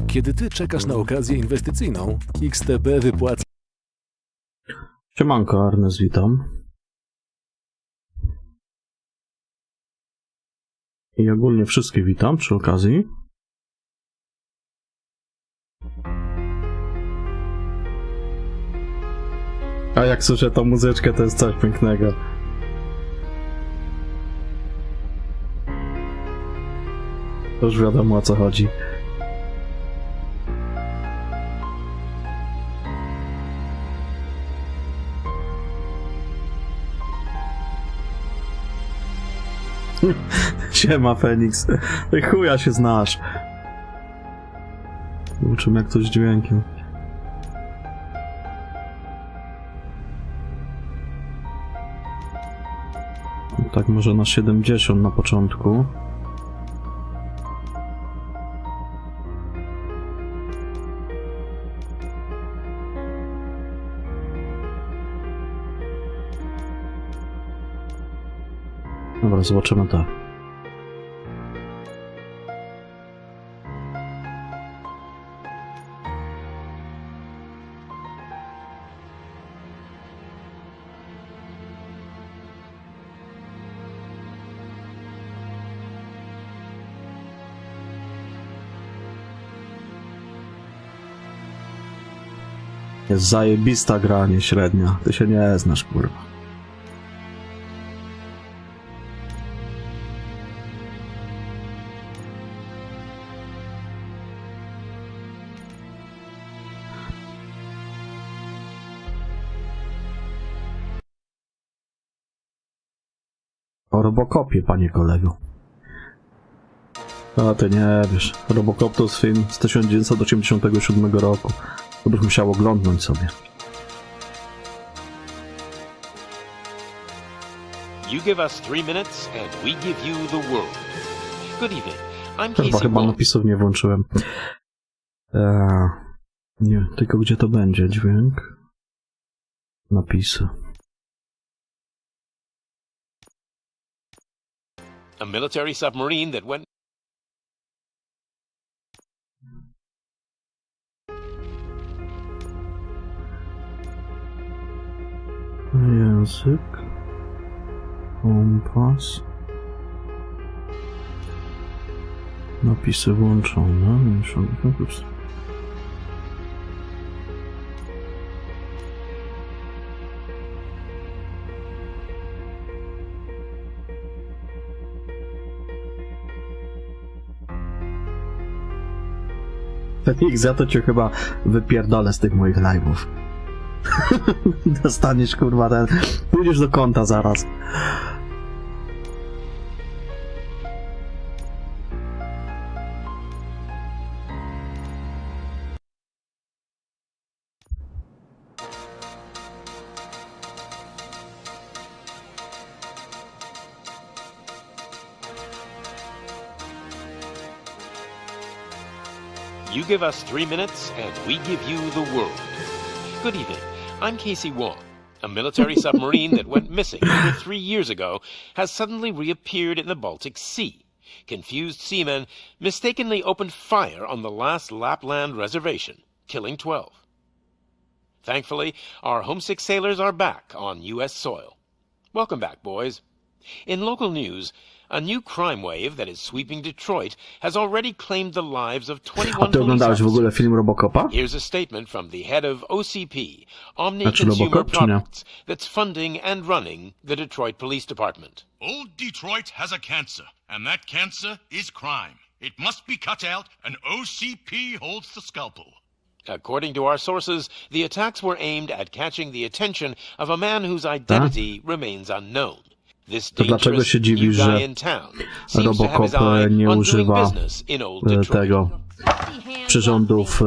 Kiedy ty czekasz na okazję inwestycyjną, XTB wypłaca... Siemanko, Arnes, witam. I ogólnie wszystkich witam przy okazji. A jak słyszę tą muzyczkę, to jest coś pięknego. To już wiadomo, o co chodzi. Siema, Feniks. Ty chuja się znasz. Zobaczymy, jak to z dźwiękiem. Tak, może na 70 na początku. Dobra, zobaczymy tak. Jest zajebista gra, nie średnia. Ty się nie znasz, kurwa. O RoboCopie, panie kolego. A ty nie wiesz. RoboCop to jest film z 1987 roku. To byś musiał oglądnąć sobie. You give us 3 minutes and we give you the world. Good evening. I'm Chyba napisów nie włączyłem. Nie, tylko gdzie to będzie? Dźwięk. Napisy. A military submarine that went... Język. Kompas. Napisy włączone. X, ja to cię chyba wypierdolę z tych moich live'ów. Dostaniesz, kurwa, ten... Pójdziesz do konta zaraz. You give us 3 minutes and we give you the world. Good evening. I'm Casey Wong. A military submarine that went missing over 3 years ago has suddenly reappeared in the Baltic Sea. Confused seamen mistakenly opened fire on the last Lapland reservation, killing 12. Thankfully, our homesick sailors are back on U.S. soil. Welcome back, boys. In local news, a new crime wave that is sweeping Detroit has already claimed the lives of 21 Ty oglądałeś w ogóle film RoboCopa? Here's a statement from the head of OCP, Omni Consumer Products, that's funding and running the Detroit Police Department. Old Detroit has a cancer, and that cancer is crime. It must be cut out, and OCP holds the scalpel. According to our sources, the attacks were aimed at catching the attention of a man whose identity remains unknown. To dlaczego się dziwisz, że RoboCop nie używa tego przyrządów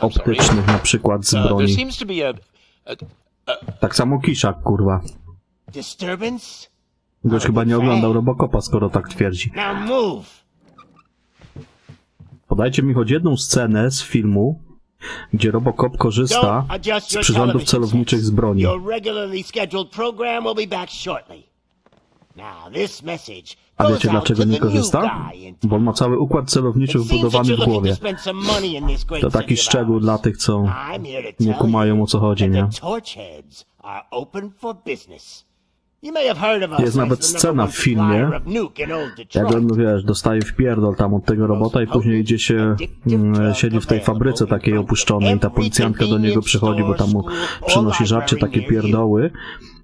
optycznych, na przykład z broni? Tak samo Kiszak, kurwa. Goś chyba nie oglądał RoboCopa, skoro tak twierdzi. Podajcie mi choć jedną scenę z filmu, gdzie RoboCop korzysta z przyrządów celowniczych z broni. A wiecie dlaczego nie korzysta? Bo on ma cały układ celowniczy wbudowany w głowie. To taki szczegół dla tych, co nie kumają, o co chodzi, nie? Jest nawet scena w filmie, jak on, wiesz, dostaje wpierdol tam od tego robota i później idzie się, siedzi w tej fabryce takiej opuszczonej i ta policjantka do niego przychodzi, bo tam mu przynosi żarcie, takie pierdoły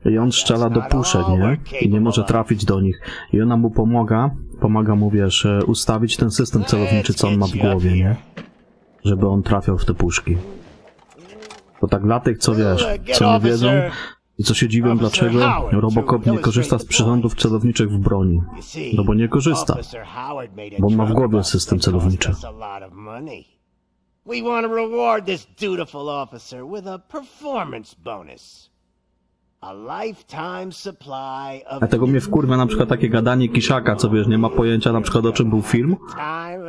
i on strzela do puszek, nie? I nie może trafić do nich. I ona mu pomaga mu, wiesz, ustawić ten system celowniczy, co on ma w głowie, nie? Żeby on trafiał w te puszki. To tak dla tych, co wiesz, co nie wiedzą, i co się dziwią, dlaczego RoboCop nie korzysta z przyrządów celowniczych w broni. No bo nie korzysta, bo on ma w głowie system celowniczy. Dlatego mnie wkurwia na przykład takie gadanie Kiszaka, co wiesz, nie ma pojęcia na przykład o czym był film,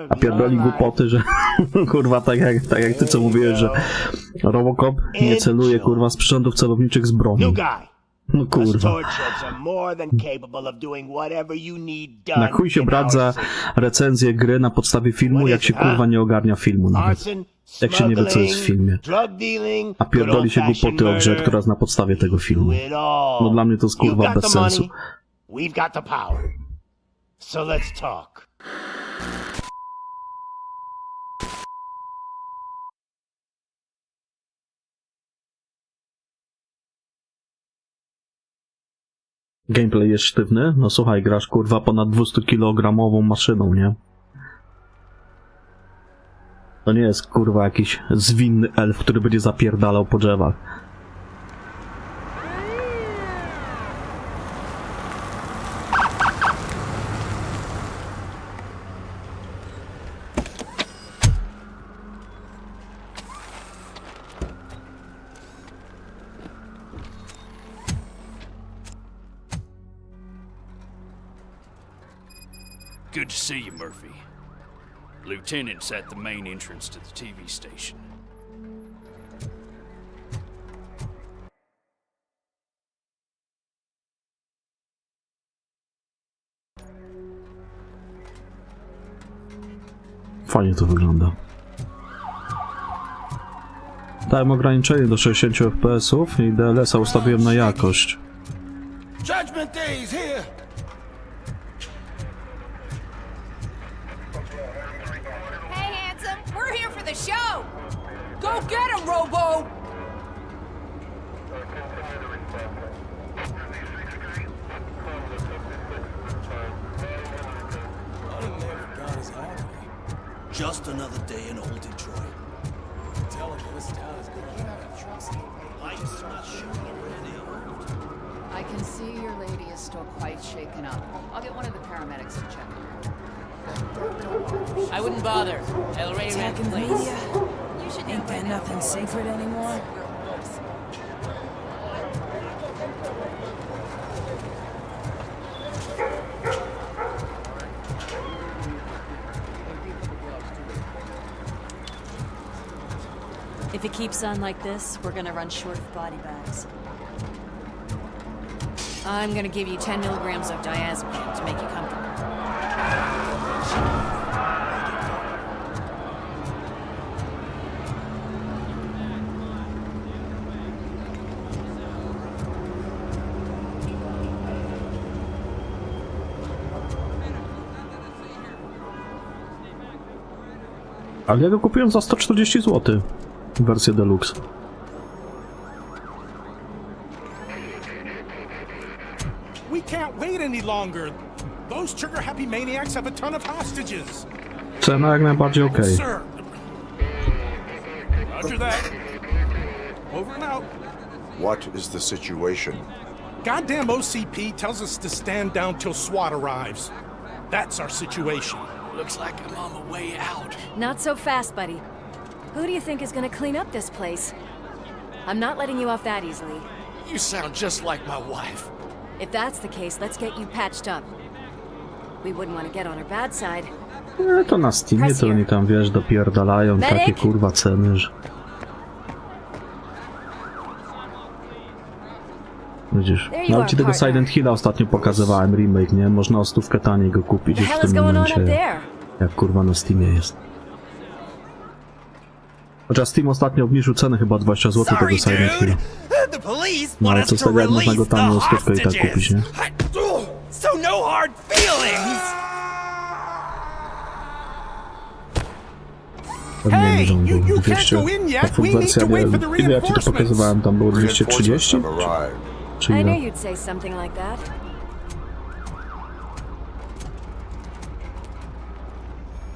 a pierdoli głupoty, że kurwa tak jak ty co mówiłeś, że RoboCop nie celuje kurwa z przyrządów celowniczych z broni. No kurwa. Na chuj się brać za recenzję gry na podstawie filmu, jak się kurwa nie ogarnia filmu nawet. Jak się nie wie, co jest w filmie. A pierdoli się głupoty o grze, która jest na podstawie tego filmu. No dla mnie to jest kurwa bez sensu. Gameplay jest sztywny? No słuchaj, grasz kurwa ponad 200-kilogramową maszyną, nie? To nie jest kurwa jakiś zwinny elf, który będzie zapierdalał po drzewach. Good to see you, Murphy. Lieutenant's at the main entrance to the TV station. Fajnie to wygląda. Dałem ograniczenie do 60 fps i DLS-a ustawiłem na jakość. Judgment Day is here! Hey, handsome, we're here for the show! Go get him, Robo! Just another day in old Detroit. Tell him this town is going to have a trust. Life's not showing any old. I can see your lady is still quite shaken up. I'll get one of the paramedics to check her. I wouldn't bother. I already ran the place. You should Ain't there nothing sacred anymore? If it keeps on like this, we're gonna run short of body bags. I'm gonna give you 10 milligrams of diazepam to make you comfortable. Ale ja go kupiłem za 140 zł. Wersję deluxe. We can't wait any longer. Those trigger-happy maniacs have a ton of hostages. Cena jak najbardziej okej. Sir. Roger that. Over and out. What is the situation? Goddamn OCP tells us to stand down till SWAT arrives. That's our situation. Looks like I'm on the way out. Not so fast, buddy. Who do you think is gonna clean up this place? I'm not letting you off that easily. You sound just like my wife. If that's the case, let's get you patched up. We wouldn't want to get on her bad side. To na Steamie to oni tam, wiesz, dopierdalają takie kurwa ceny, że... Widzisz, nawet ci tego Silent Hilla ostatnio pokazywałem, remake, nie? Można o 100 taniej go kupić już w tym momencie, jak kurwa na Steamie jest. Chociaż Steam ostatnio obniżył cenę chyba 20 zł tego Silent Hilla. No ale co z tego, jak można go tanio o 100 i tak kupić, nie? Pewnie że on był 200, a full wersja, ile ja ci to pokazywałem, tam było 230? Czy ile?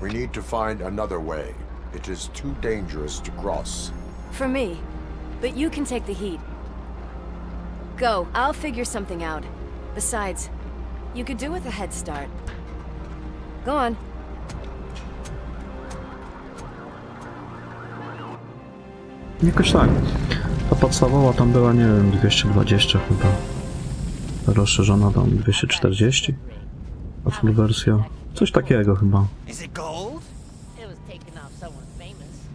We need to find another way. It is too dangerous to cross. For me, but you can take the heat. Go, I'll figure something out. Besides, you could do with a head start. Go on. Jakoś tak. Ta podstawowa tam była, nie wiem, 220 chyba. Ta rozszerzona tam 240. A full wersja. Coś takiego chyba. Is it gold? It was taken off someone famous.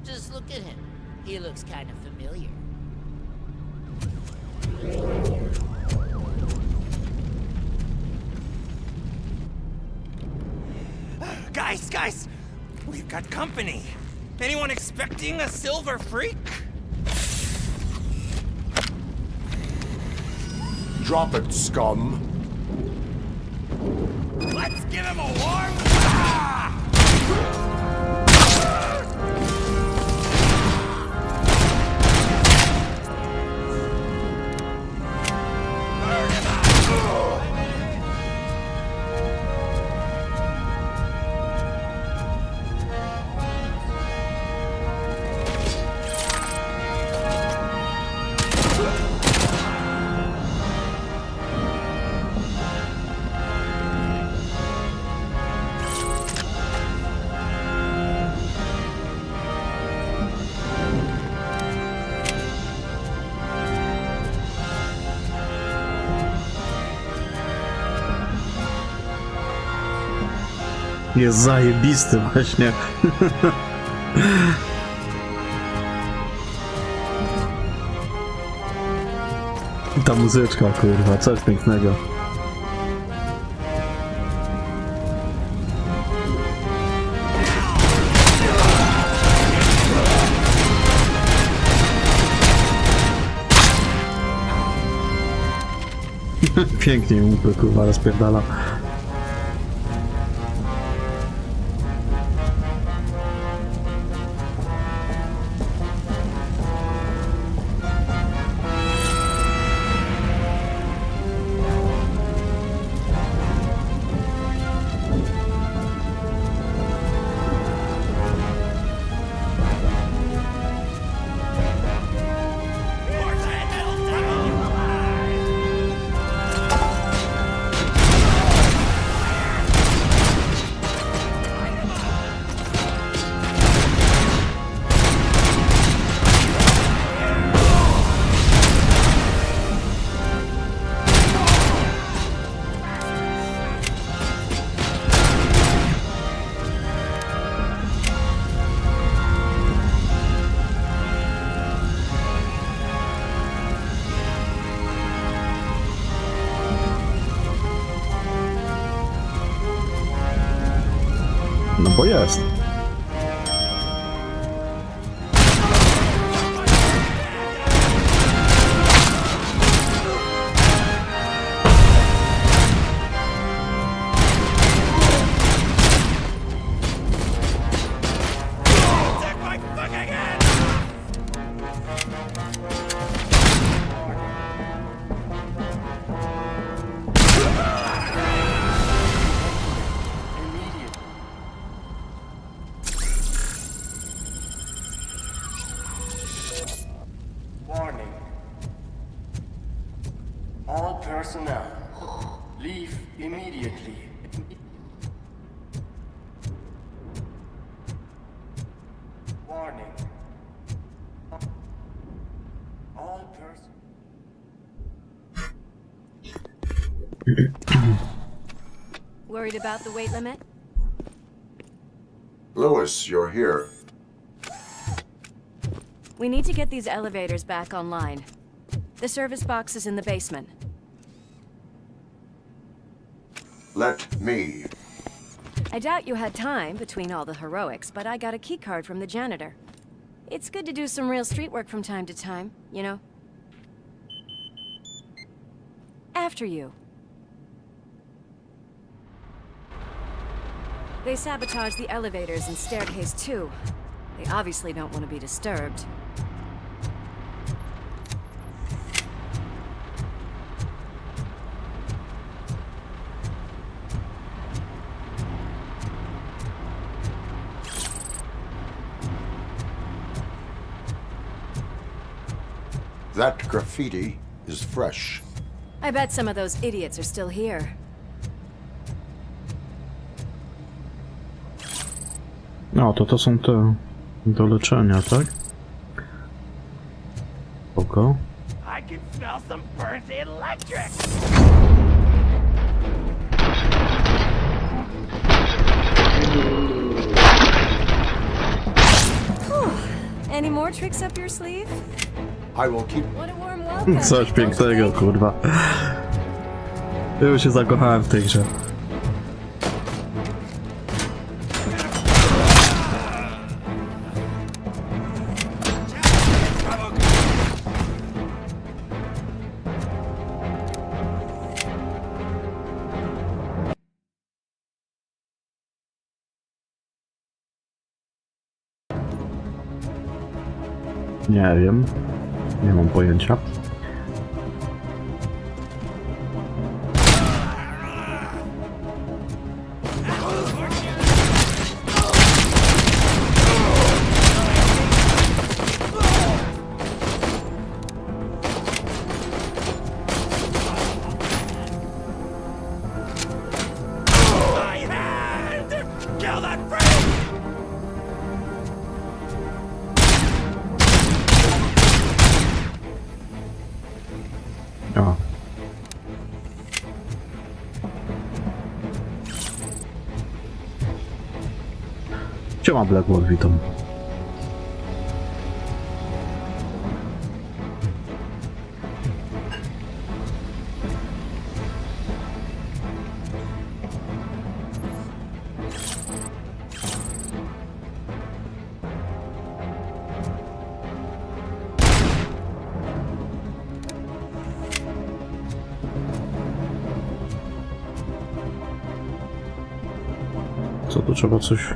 Just look at him. He looks kind of familiar. Guys! We've got company. Anyone expecting a silver freak? Drop it, scum. Let's give him a warm... Jest zajebisty właśnie. Ta muzyczka, kurwa, coś pięknego. Pięknie mu kurwa rozpierdala. No bo jest. All personnel, leave immediately. Warning. All Worried about the weight limit? Lewis, you're here. We need to get these elevators back online. The service box is in the basement. Let me. I doubt you had time between all the heroics, but I got a key card from the janitor. It's good to do some real street work from time to time, you know? After you. They sabotage the elevators and staircase too. They obviously don't want to be disturbed. That graffiti is fresh. I bet some of those idiots are still here. No, to są te do leczenia, tak? Spoko. I can smell some burnt electric. Any more tricks up your sleeve? I will keep... What a warm welcome. Coś pięknego, kurwa. Ja już się zakochałem w tej grze. Nie wiem. Nie mam pojęcia. O. Siema Blackwood, witam. Co tu trzeba coś...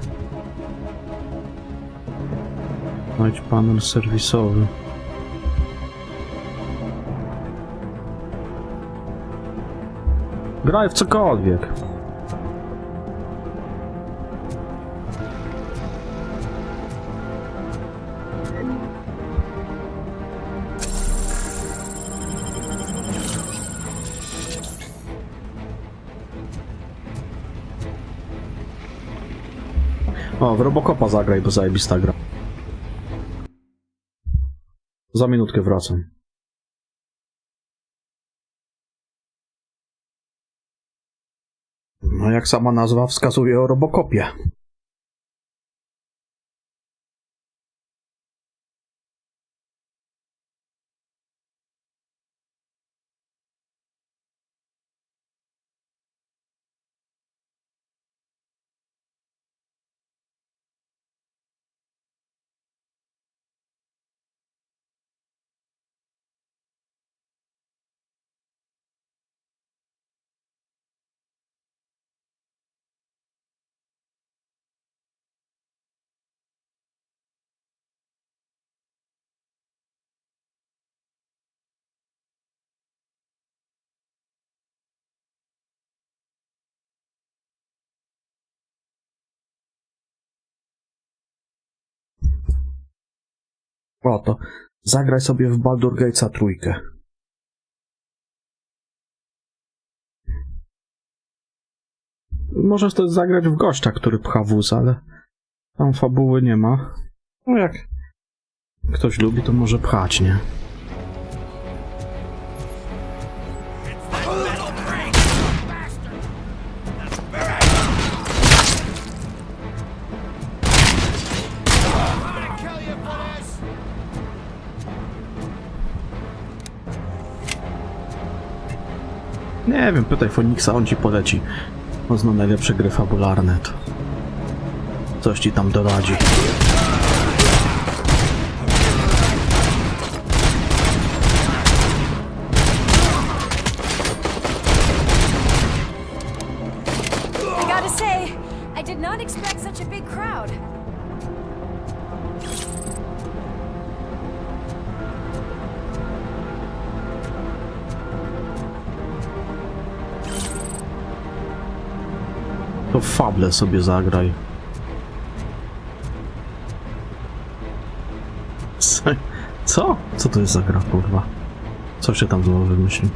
Znajdź panel serwisowy. Graj w cokolwiek. O, w RoboCopa zagraj, bo zajebista gra. Za minutkę wracam. No jak sama nazwa wskazuje o RoboCopie. O to, zagraj sobie w Baldur's Gate'a 3. Możesz też zagrać w gościa, który pcha wóz, ale tam fabuły nie ma. No jak ktoś lubi, to może pchać, nie? Nie wiem, pytaj Foniksa, on ci poleci. On zna najlepsze gry fabularne. To coś ci tam doradzi. I gotta say, I did not expect such a big crowd. To fable sobie zagraj. Co? Co to jest za gra, kurwa? Co się tam znowu wymyślił?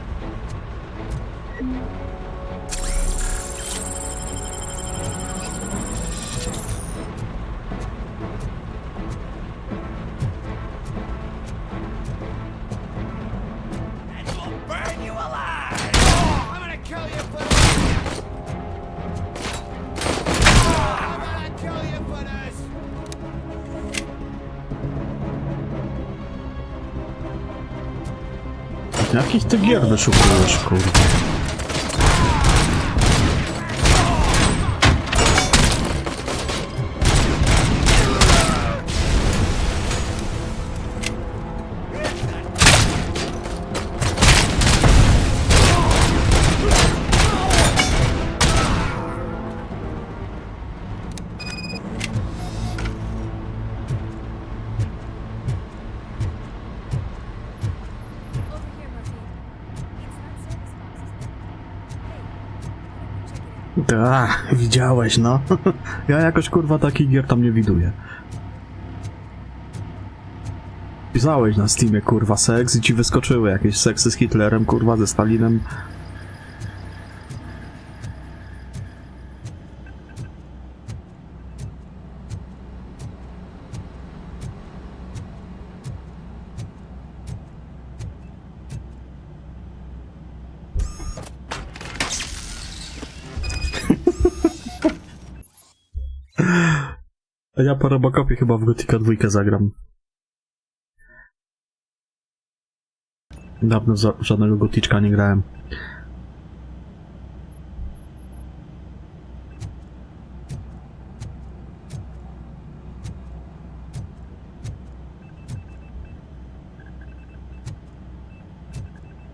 Jakich ty gier wyszukujesz, kurwa? Widziałeś, no. Ja jakoś, kurwa, takich gier tam nie widuję. Pisałeś na Steamie, kurwa, seks i ci wyskoczyły jakieś seksy z Hitlerem, kurwa, ze Stalinem. A ja po RoboCopie chyba w Gothica 2 zagram. Dawno w żadnego Gothiczka nie grałem.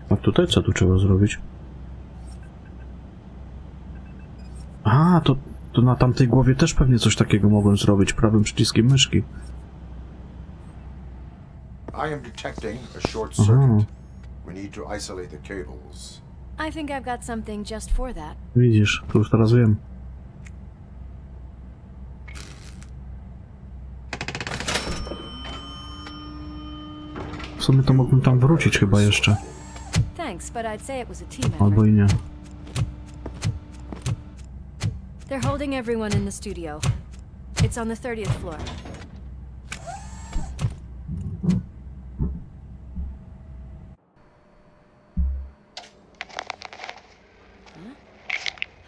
A tutaj co tu trzeba zrobić? A, to na tamtej głowie też pewnie coś takiego mogłem zrobić prawym przyciskiem myszki. I am detecting a short circuit. We need to isolate the cables. I think I've got something just for that. Widzisz, to już teraz wiem. W sumie to mógłbym tam wrócić chyba jeszcze. Thanks, but I'd say it was a team effort. Albo i nie. They're holding everyone in the studio. It's on the 30th floor.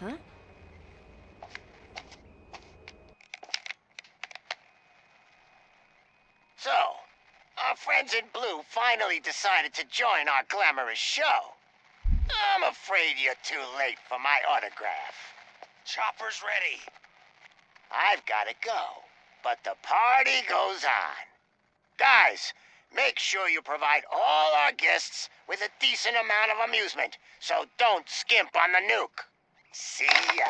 Huh? So, our friends in blue finally decided to join our glamorous show. I'm afraid you're too late for my autograph. Chopper's ready. I've got to go, but the party goes on. Guys, make sure you provide all our guests with a decent amount of amusement, so don't skimp on the nuke. See ya.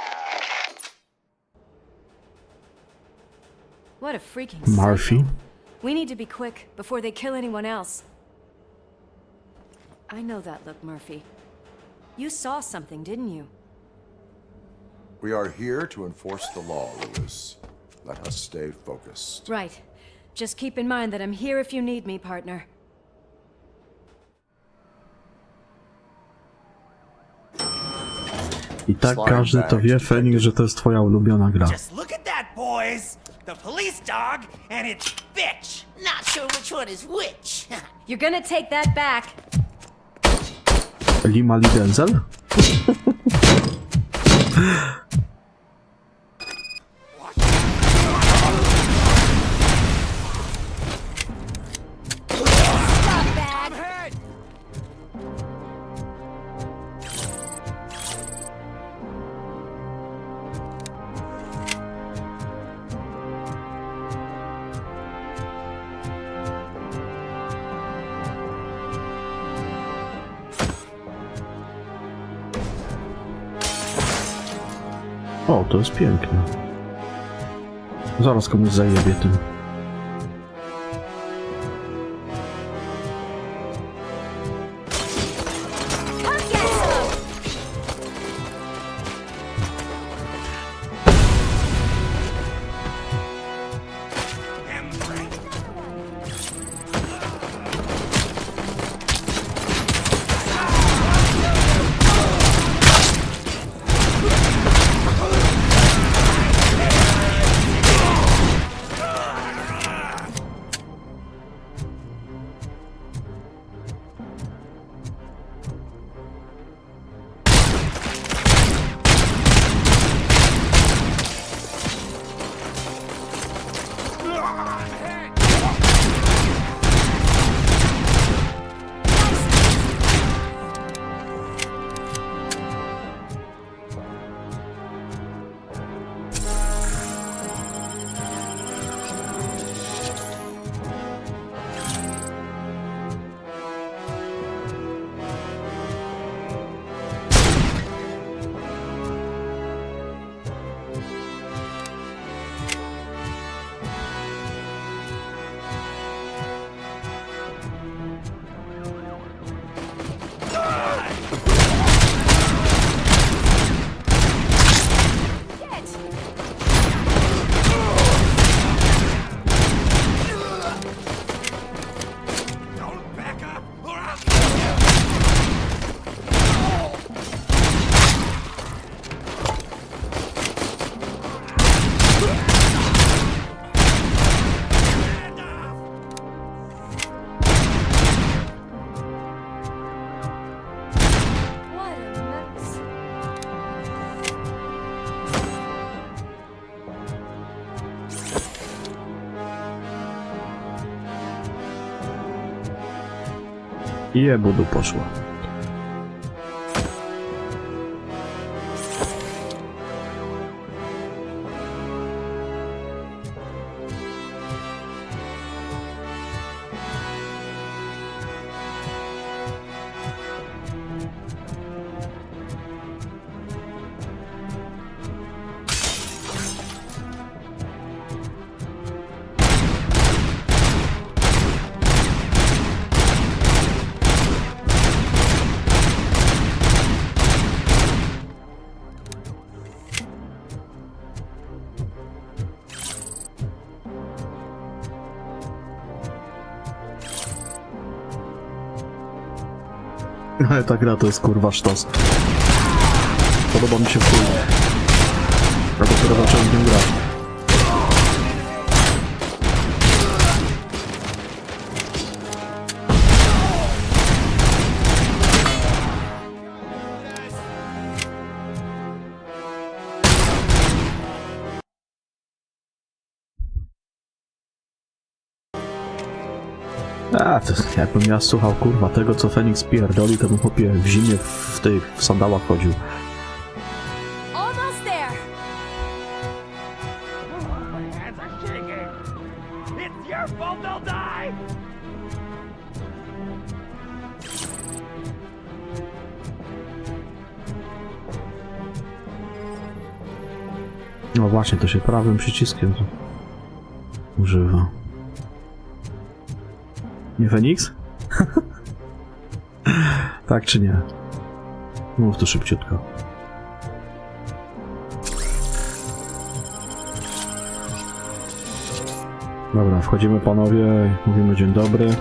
What a freaking Murphy. psycho. We need to be quick before they kill anyone else. I know that look, Murphy. You saw something, didn't you? We are here to enforce the law, Lewis. Let us stay focused. Right. Just keep in mind that I'm here if you need me, partner. I tak każdy to wie, Fenix, że to jest twoja ulubiona gra. Just look at that, boys. The police dog and its bitch. Not sure which one is which. You're gonna take that back. Lima Denzel? O, to jest piękne. Zaraz komuś zajebie tym. I jebudu poszło. Ale ta gra to jest kurwa sztos. Podoba mi się w chuj. Ja dopiero zacząłem w nią grać. A, to jakbym ja słuchał kurwa tego, co Feniks pierdoli, to bym chłopie w zimie w sandałach chodził. No właśnie, to się prawym przyciskiem używa. Nie Feniks? Tak czy nie? Mów to szybciutko. Dobra, wchodzimy panowie, mówimy dzień dobry.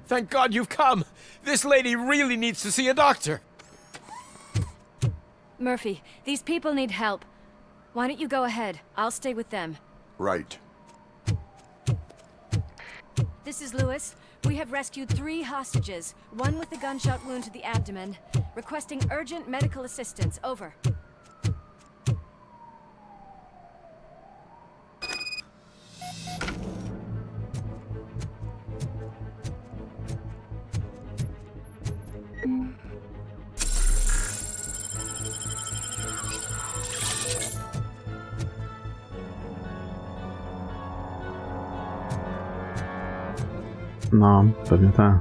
Thank God you've come. This lady really needs to see a doctor. Murphy, these people need help. Why don't you go ahead? I'll stay with them. Right. This is Lewis. We have rescued 3 hostages, one with a gunshot wound to the abdomen, requesting urgent medical assistance. Over. No, pewnie tak.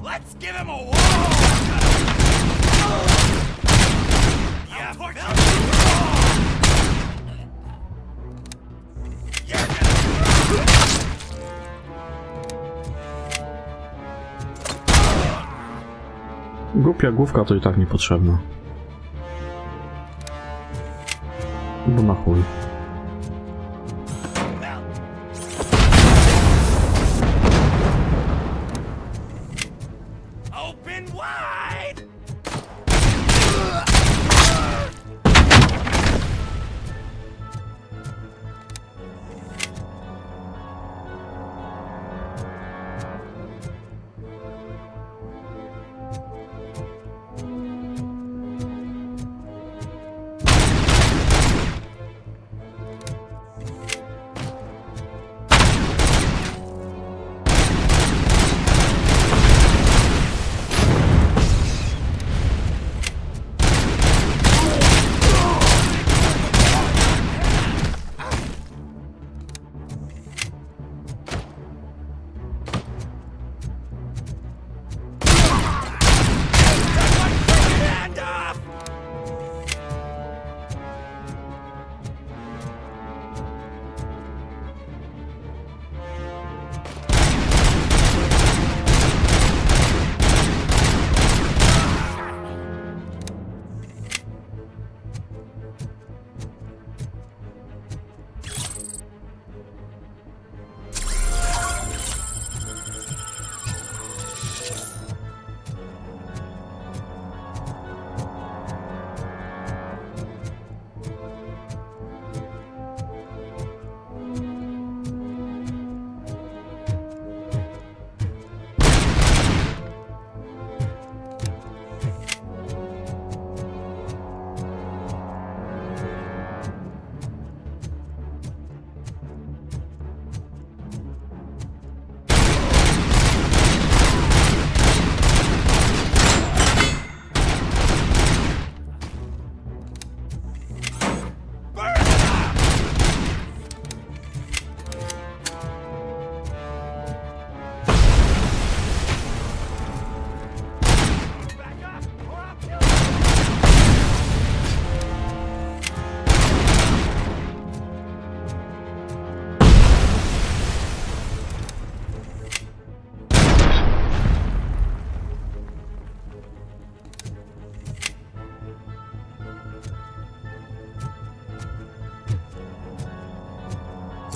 Let's give him a wall! Yeah, Głupia główka to i tak niepotrzebna. Bo na chuj. Open wide!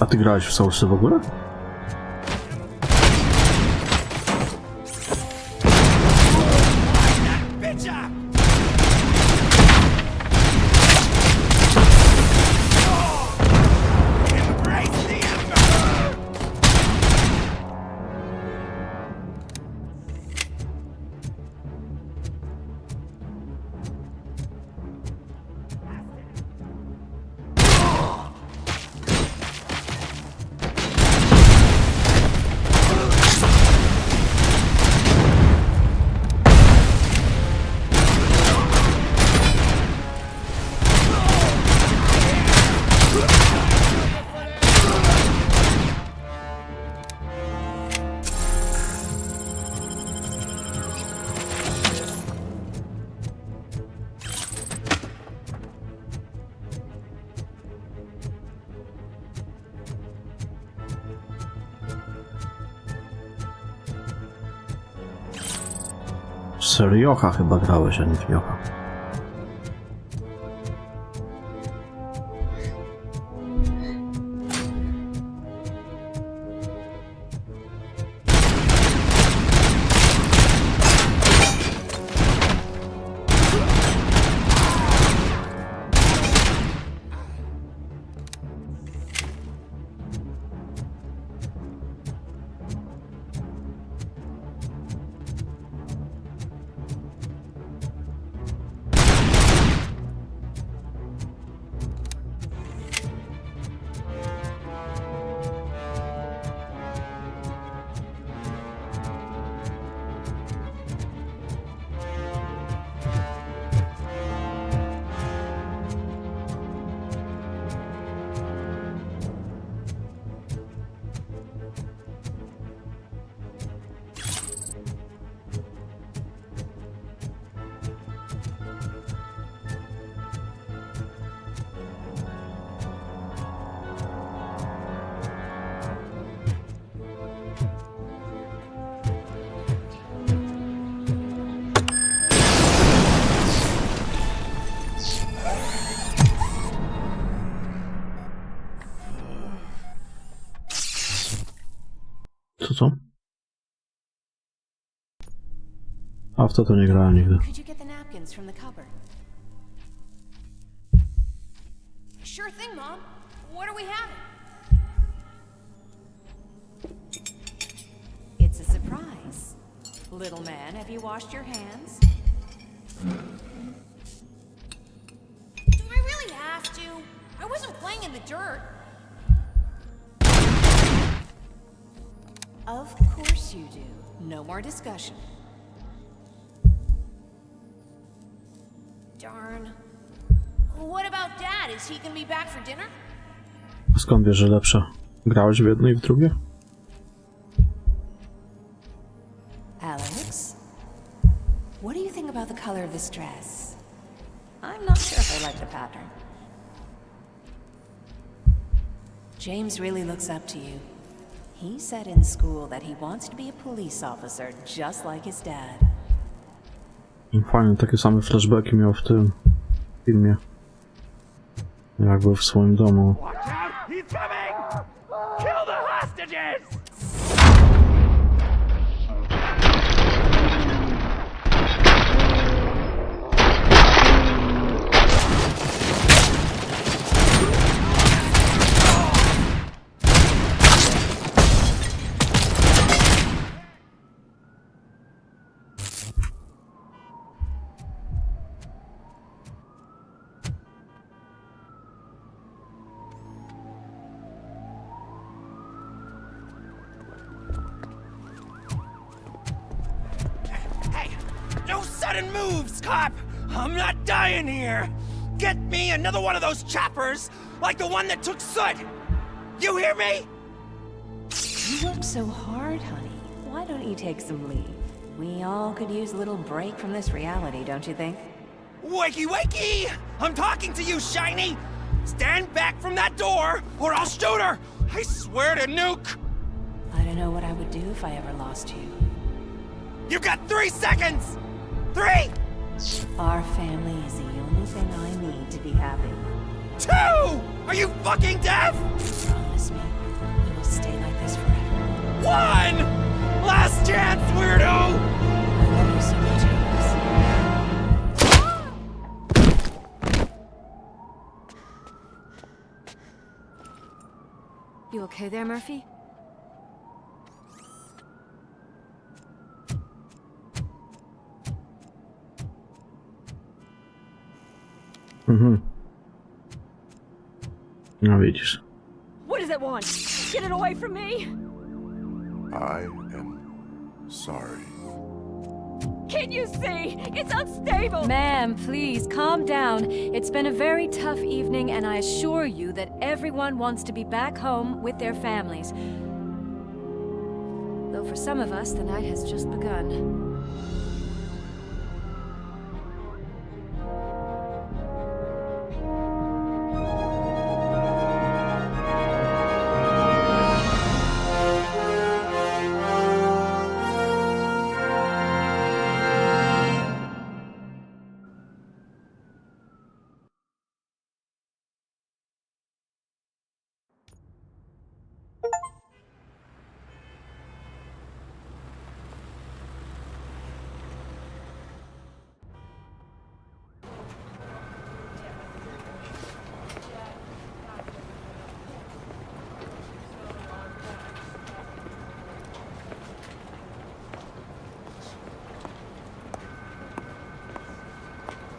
A ty grałeś w Soulsy w ogóle? Seriocha chyba grałeś, a nie w Niocha. A w to nie grałem nigdy. Could you get the napkins from the cupboard? Sure thing, Mom. What are we having? It's a surprise. Little man, have you washed your hands? Do I really have to? I wasn't playing in the dirt. Of course you do. No more discussion. Darn. What about Dad? Is he gonna be back for dinner? Skąd wiesz, że lepsze? Grałeś w jedno i w drugie? Alex, what do you think about the color of this dress? I'm not sure if I like the pattern. James really looks up to you. He said in school that he wants to be a police officer just like his dad. Fajnie, takie same flashbacki miał w tym filmie. Jak był w swoim domu. He's coming! Kill the hostages! Sudden moves, cop! I'm not dying here! Get me another one of those choppers, like the one that took Soot! You hear me? You work so hard, honey. Why don't you take some leave? We all could use a little break from this reality, don't you think? Wakey, wakey! I'm talking to you, Shiny! Stand back from that door, or I'll shoot her! I swear to nuke! I don't know what I would do if I ever lost you. You got 3 seconds! 3! Our family is the only thing I need to be happy. 2! Are you fucking deaf? Promise me we will stay like this forever. 1! Last chance, weirdo! I love you so much, Alex. You okay there, Murphy? No widzisz. What does it want? Get it away from me! I am sorry. Can't you see? It's unstable! Ma'am, please, calm down. It's been a very tough evening, and I assure you that everyone wants to be back home with their families. Though for some of us, the night has just begun.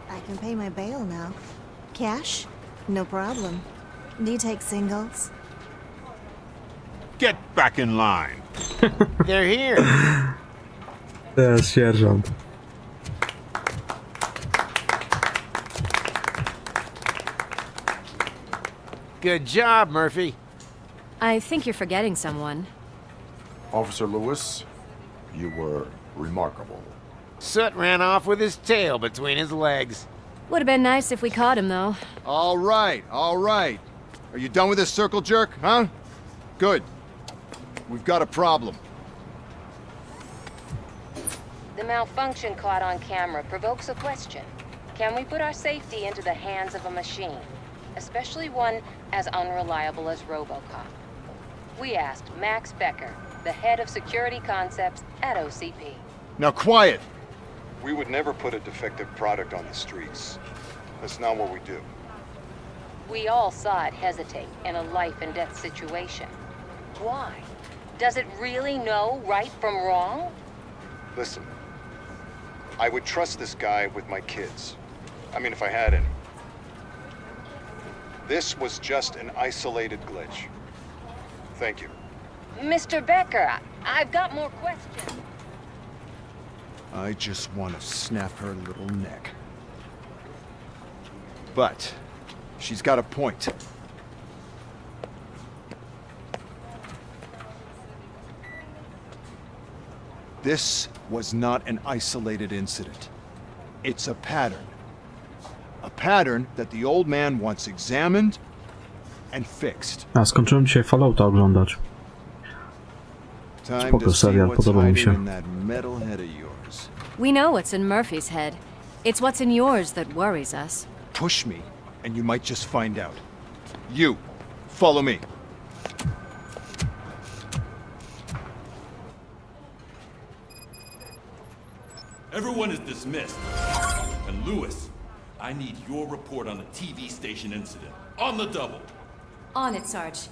I can pay my bail now. Cash? No problem. Do you take singles? Get back in line. They're here. Yes, sierżant. Good job, Murphy. I think you're forgetting someone. Officer Lewis, you were remarkable. Soot ran off with his tail between his legs. Would have been nice if we caught him, though. All right, all right. Are you done with this circle jerk, huh? Good. We've got a problem. The malfunction caught on camera provokes a question. Can we put our safety into the hands of a machine? Especially one as unreliable as RoboCop. We asked Max Becker, the head of security concepts at OCP. Now quiet! We would never put a defective product on the streets. That's not what we do. We all saw it hesitate in a life and death situation. Why? Does it really know right from wrong? Listen, I would trust this guy with my kids. I mean, if I had any. This was just an isolated glitch. Thank you. Mr. Becker, I've got more questions. I just want to snap her little neck. But she's got a point. This was not an isolated incident. It's a pattern. A pattern that the old man wants examined and fixed. A skończyłem dzisiaj Fallouta oglądać. Spoko serial, podoba mi się. We know what's in Murphy's head. It's what's in yours that worries us. Push me, and you might just find out. You, follow me. Everyone is dismissed. And Lewis, I need your report on the TV station incident. On the double. On it, Sarge.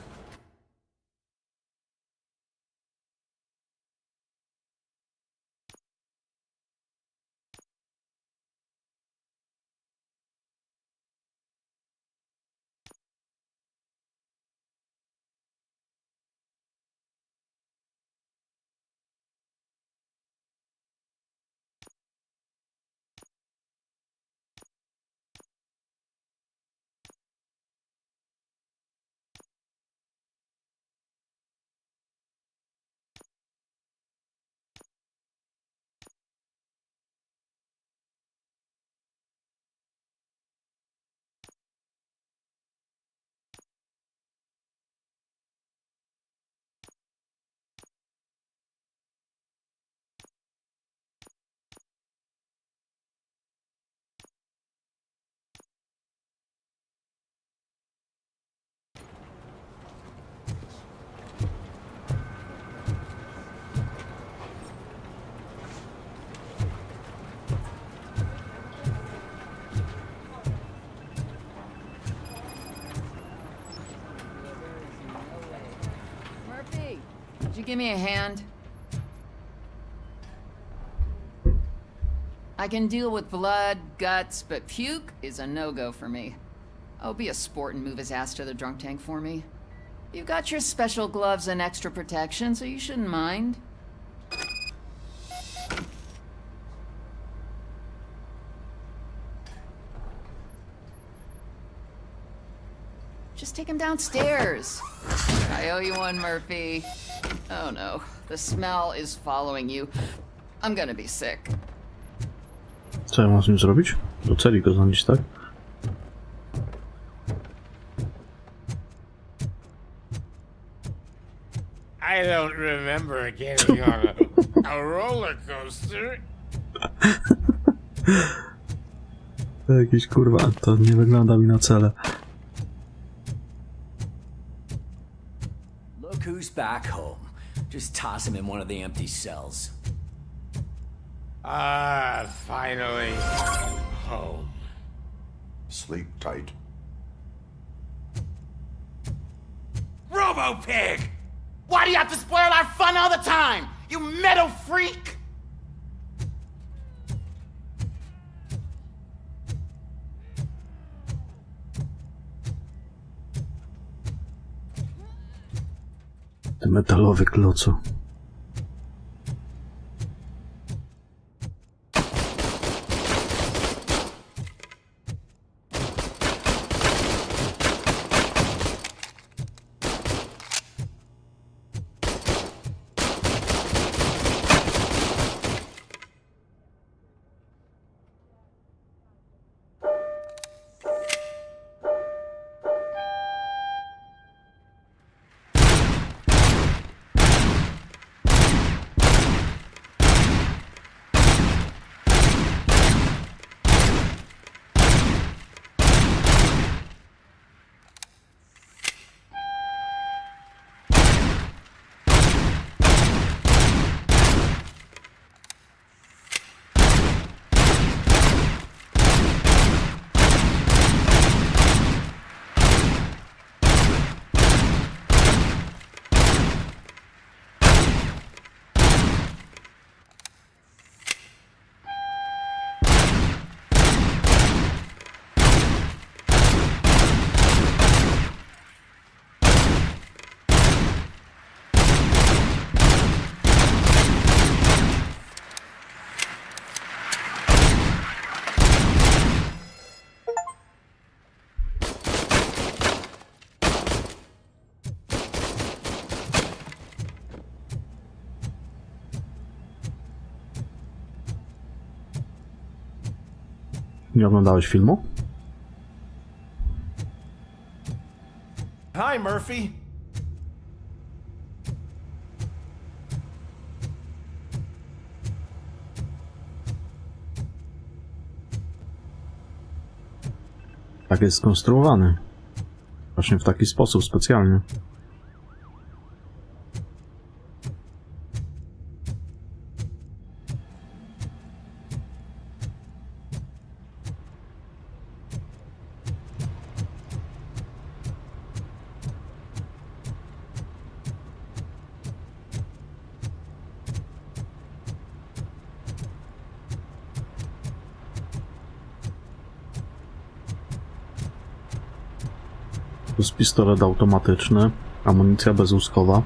Could you give me a hand? I can deal with blood, guts, but puke is a no-go for me. Oh, be a sport and move his ass to the drunk tank for me. You've got your special gloves and extra protection, so you shouldn't mind. Just take him downstairs. I owe you one, Murphy. Oh no, the smell is following you. I'm gonna be sick. Co ja mam z nim zrobić? Do celi go zanieść, tak? I don't remember getting on a roller coaster. Jakiś kurwa, to nie wygląda mi na cele. Look who's back home. Just toss him in one of the empty cells. Ah, finally home. Sleep tight. Robo-Pig! Why do you have to spoil our fun all the time? You metal freak! Ty metalowy klocu. Nie oglądałeś filmu? Hi, Murphy. Tak jest skonstruowany. Właśnie w taki sposób specjalnie. To jest pistolet automatyczny, amunicja bezłuskowa.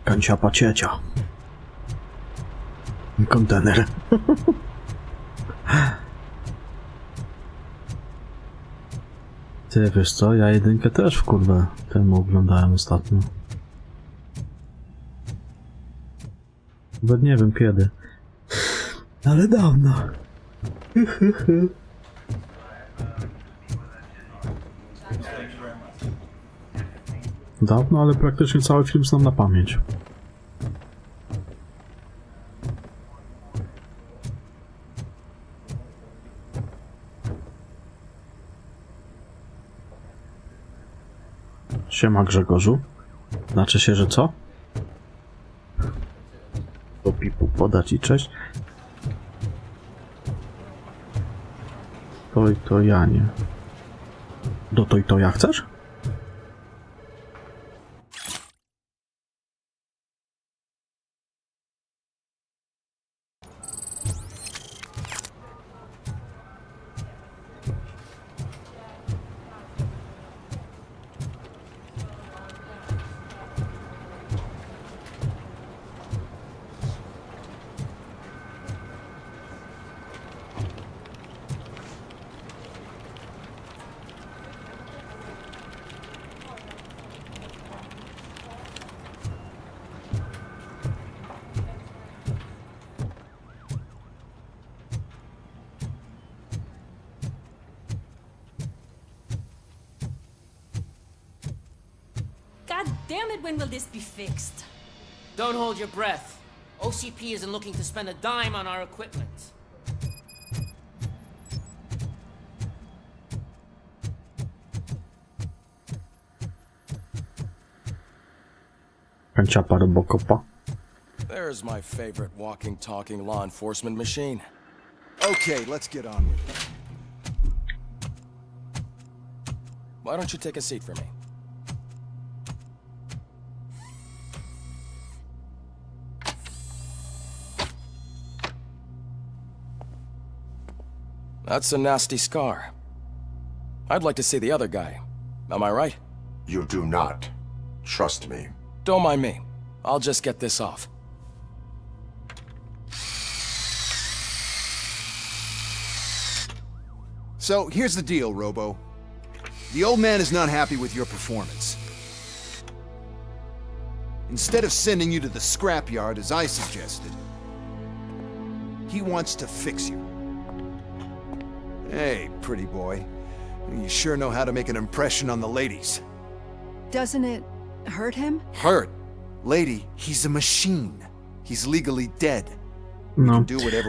Kanciapa ciecia. Kontener. Ty wiesz co, ja jedynkę też w kurwę temu oglądałem ostatnio. Nawet nie wiem kiedy. Ale dawno. Dawno, ale praktycznie cały film znam na pamięć. Siema Grzegorzu. Znaczy się, że co? To pipu poda ci cześć. To ja nie. Do to ja chcesz? God damn it, when will this be fixed? Don't hold your breath. OCP isn't looking to spend a dime on our equipment. Kanciapa RoboCopa. There's my favorite walking, talking law enforcement machine. Okay, let's get on with it. Why don't you take a seat for me? That's a nasty scar. I'd like to see the other guy. Am I right? You do not. Trust me. Don't mind me. I'll just get this off. So, here's the deal, Robo. The old man is not happy with your performance. Instead of sending you to the scrapyard, as I suggested, he wants to fix you. Hey, pretty boy. You sure know how to make an impression on the ladies. Doesn't it hurt him? Hurt? Lady, he's a machine. He's legally dead. No,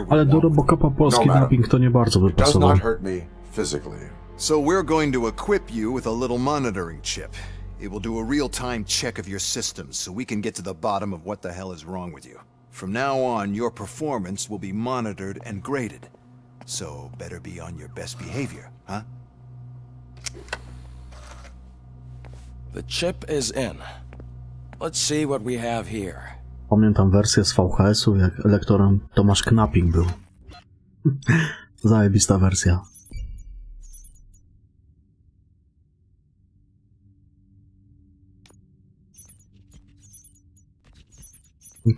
ale do RoboCopa polski dubbing to nie bardzo by Does pasował. not hurt me physically. So we're going to equip you with a little monitoring chip. It will do a real-time check of your systems so we can get to the bottom of what the hell is wrong with you. From now on, your performance will be monitored and graded. So better be on your best behavior, huh? The chip is in. Let's see what we have here. Pamiętam wersję z VHS-u, jak lektorem Tomasz Knapik był. Zajebista wersja.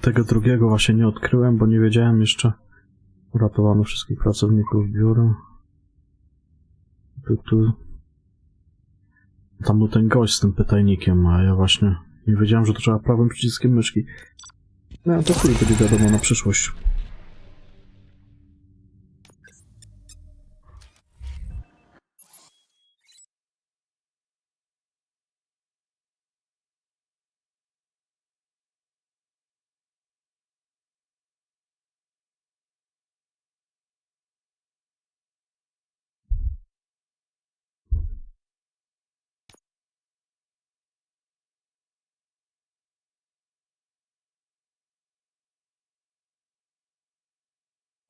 Tego drugiego właśnie nie odkryłem, bo nie wiedziałem jeszcze. Uratowano wszystkich pracowników biura. Tam był ten gość z tym pytajnikiem, a ja właśnie nie wiedziałem, że to trzeba prawym przyciskiem myszki. No to chuj, będzie wiadomo na przyszłość.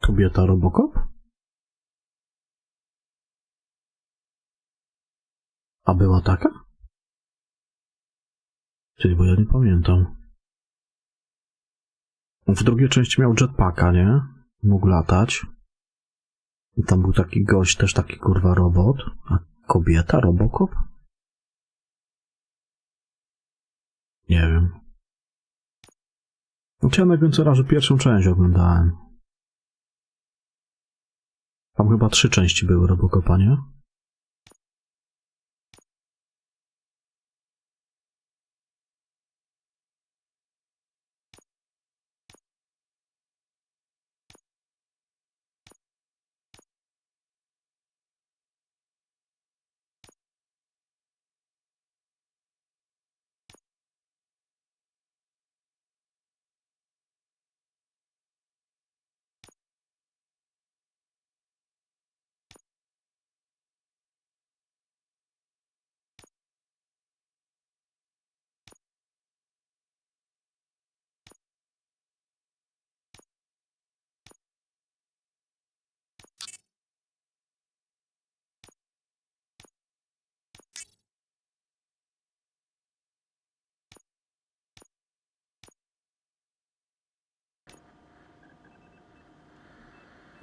Kobieta RoboCop? A była taka? Czyli bo ja nie pamiętam. W drugiej części miał jetpacka, nie? Mógł latać. I tam był taki gość, też taki kurwa robot. A kobieta RoboCop? Nie wiem. Znaczy ja najwięcej razy pierwszą część oglądałem. Tam chyba 3 części były RoboCopa, nie?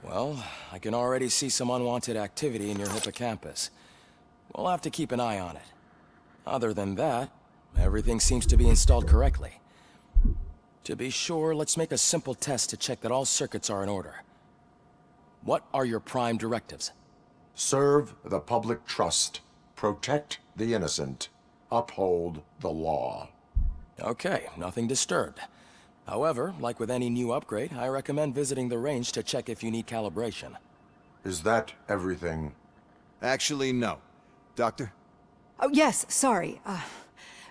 Well, I can already see some unwanted activity in your hippocampus. We'll have to keep an eye on it. Other than that, everything seems to be installed correctly. To be sure, let's make a simple test to check that all circuits are in order. What are your prime directives? Serve the public trust. Protect the innocent. Uphold the law. Okay, nothing disturbed. However, like with any new upgrade, I recommend visiting the range to check if you need calibration. Is that everything? Actually, no. Doctor? Oh, yes, sorry.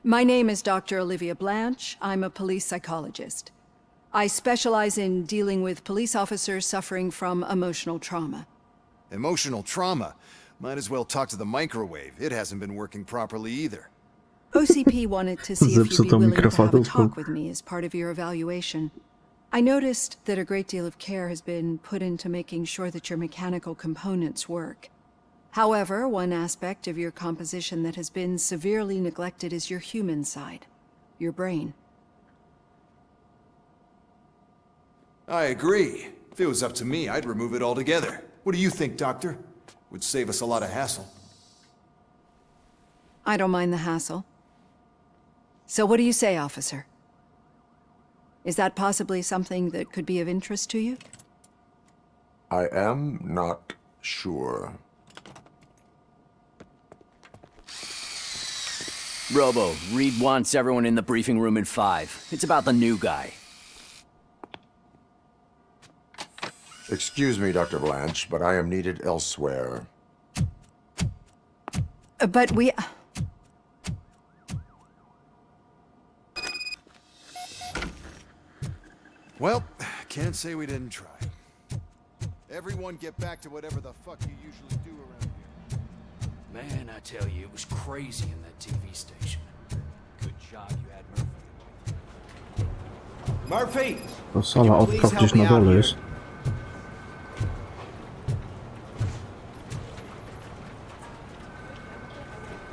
My name is Dr. Olivia Blanche. I'm a police psychologist. I specialize in dealing with police officers suffering from emotional trauma. Emotional trauma? Might as well talk to the microwave. It hasn't been working properly either. OCP wanted to see if you'd be willing to have a talk with me as part of your evaluation. I noticed that a great deal of care has been put into making sure that your mechanical components work. However, one aspect of your composition that has been severely neglected is your human side, your brain. I agree. If it was up to me, I'd remove it altogether. What do you think, Doctor? Would save us a lot of hassle. I don't mind the hassle. So what do you say, officer? Is that possibly something that could be of interest to you? I am not sure. Robo, Reed wants everyone in the briefing room in 5. It's about the new guy. Excuse me, Dr. Blanche, but I am needed elsewhere. But we... Well, can't say we didn't try. Everyone get back to whatever the fuck you usually do around here. Man, I tell you, it was crazy in that TV station. Good job you had Murphy. Murphy! To sala odpraw gdzieś na dole jest.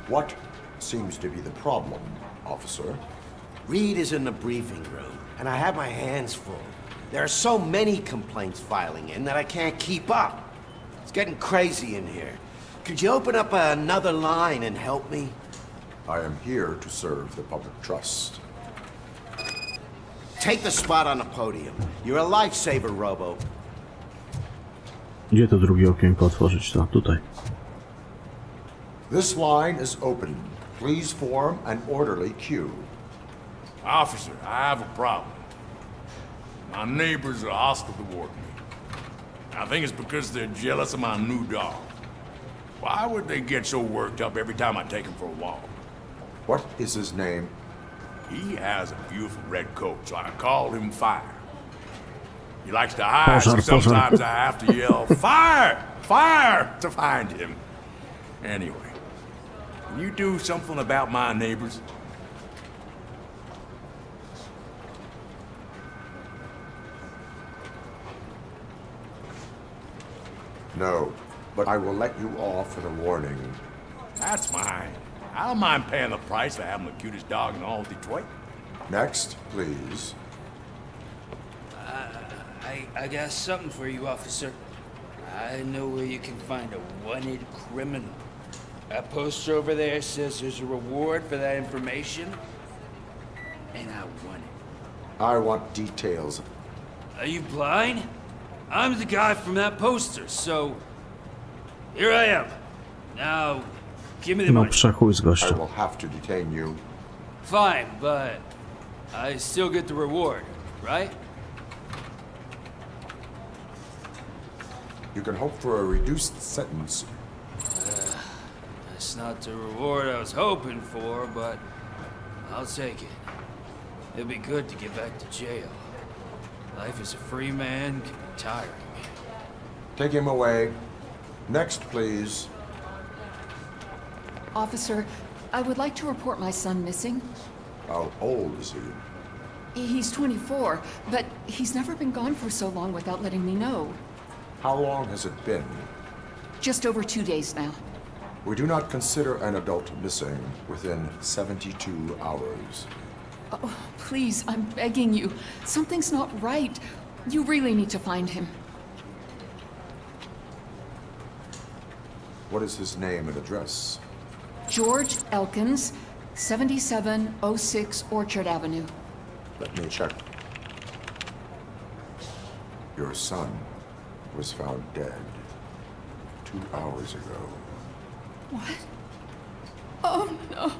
What seems to be the problem, officer? Reed is in the briefing room, and I have my hands full. There are so many complaints filing in that I can't keep up. It's getting crazy in here. Could you open up another line and help me? I am here to serve the public trust. take the spot on the podium. You're a lifesaver, Robo. Gdzie to drugie okienko otworzyć? To tutaj. This line is open. Please form an orderly queue. Officer, I have a problem. My neighbors are hostile toward me. I think it's because they're jealous of my new dog. Why would they get so worked up every time I take him for a walk? What is his name? He has a beautiful red coat, so I called him Fire. He likes to hide, so sometimes I have to yell, Fire! Fire! to find him. Anyway, can you do something about my neighbors? No, but I will let you off with a warning. That's fine. I don't mind paying the price for having the cutest dog in all of Detroit. Next, please. I got something for you, officer. I know where you can find a wanted criminal. That poster over there says there's a reward for that information, and I want it. I want details. Are you blind? I'm the guy from that poster, so here I am. Now, give me the money. Przechuj z gościa. I will have to detain you. Fine, but I still get the reward, right? You can hope for a reduced sentence. That's not the reward I was hoping for, but I'll take it. It'll be good to get back to jail. Life as a free man can be tiring. Take him away. Next, please. Officer, I would like to report my son missing. How old is he? He's 24, but he's never been gone for so long without letting me know. How long has it been? Just over 2 days now. We do not consider an adult missing within 72 hours. Oh, please, I'm begging you. Something's not right. You really need to find him. What is his name and address? George Elkins, 7706 Orchard Avenue. Let me check. Your son was found dead 2 hours ago. What? Oh, no.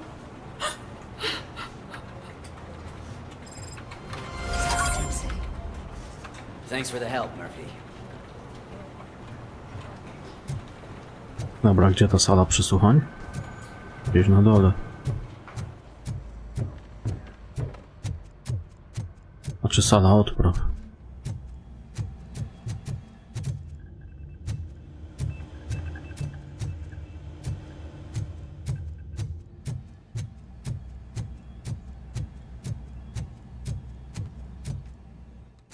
Thanks for the help, Murphy. Dobra, gdzie ta sala przesłuchań? Gdzieś na dole. Znaczy sala odpraw.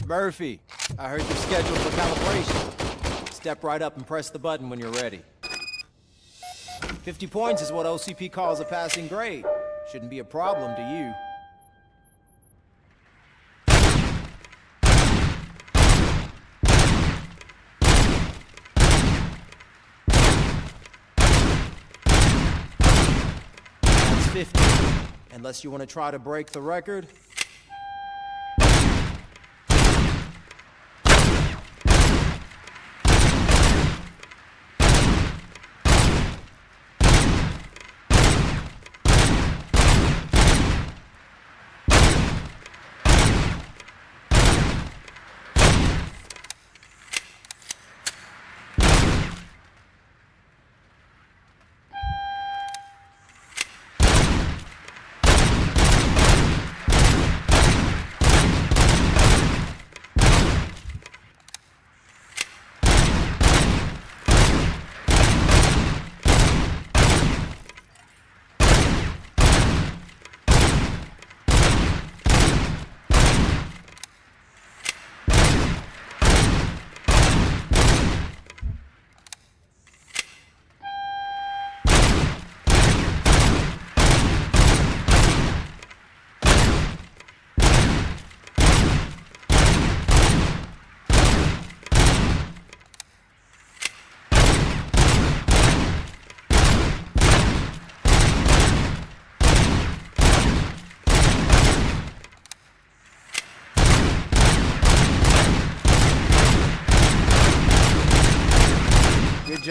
Murphy, I heard you're scheduled for calibration. Step right up and press the button when you're ready. 50 points is what OCP calls a passing grade. Shouldn't be a problem to you. That's 50. Unless you want to try to break the record.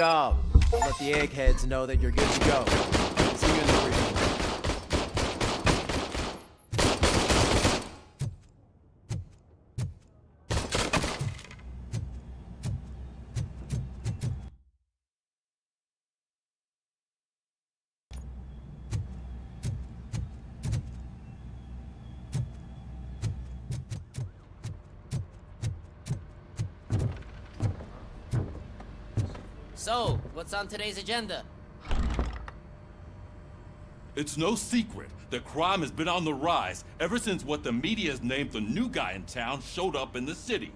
job. I'll let the eggheads know that you're good to go. See you in the briefing room. So, what's on today's agenda? It's no secret that crime has been on the rise ever since what the media has named the new guy in town showed up in the city.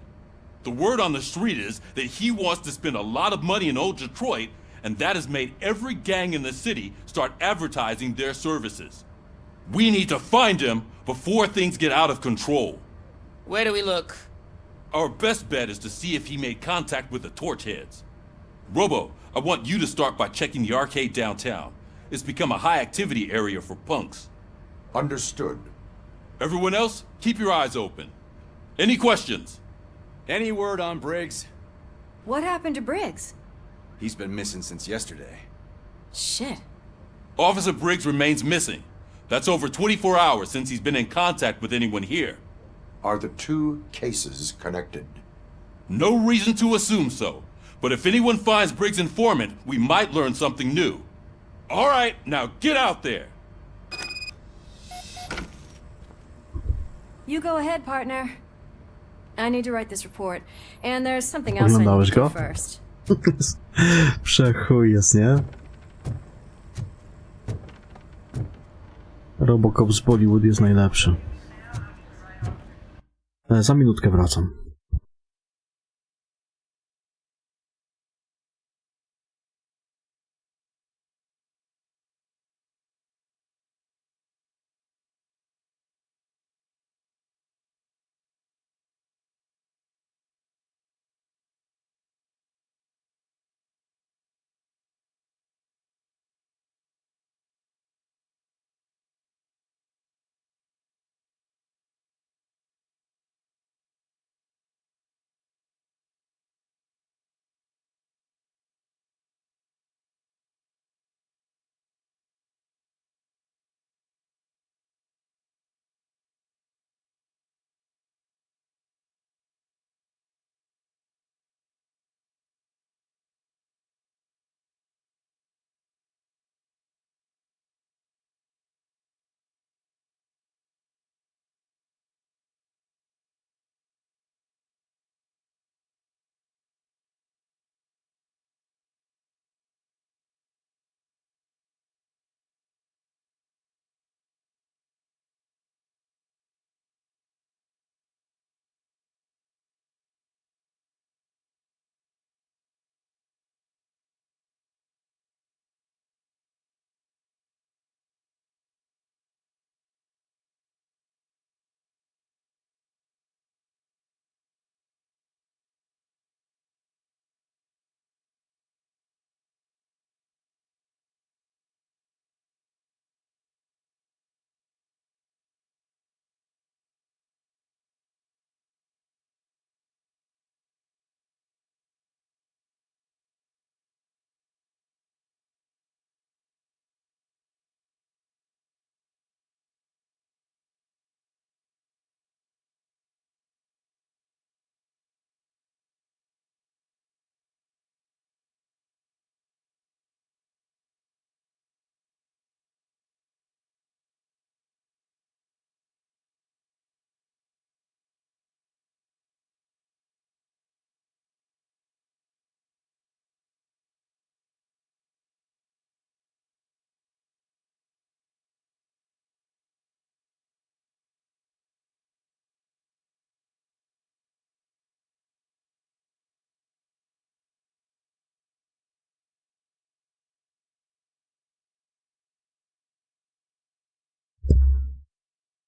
The word on the street is that he wants to spend a lot of money in old Detroit, and that has made every gang in the city start advertising their services. We need to find him before things get out of control. Where do we look? Our best bet is to see if he made contact with the Torchheads. Robo, I want you to start by checking the arcade downtown. It's become a high-activity area for punks. Understood. Everyone else, keep your eyes open. Any questions? Any word on Briggs? What happened to Briggs? He's been missing since yesterday. Shit. Officer Briggs remains missing. That's over 24 hours since he's been in contact with anyone here. Are the two cases connected? No reason to assume so. But if anyone finds Briggs' informant, we might learn something new. All right, now get out there. You go ahead, partner. I need to write this report, and there's something else I need to do first. Przechuj jest, nie? RoboCop z Bollywood jest najlepszy. Za minutkę wracam.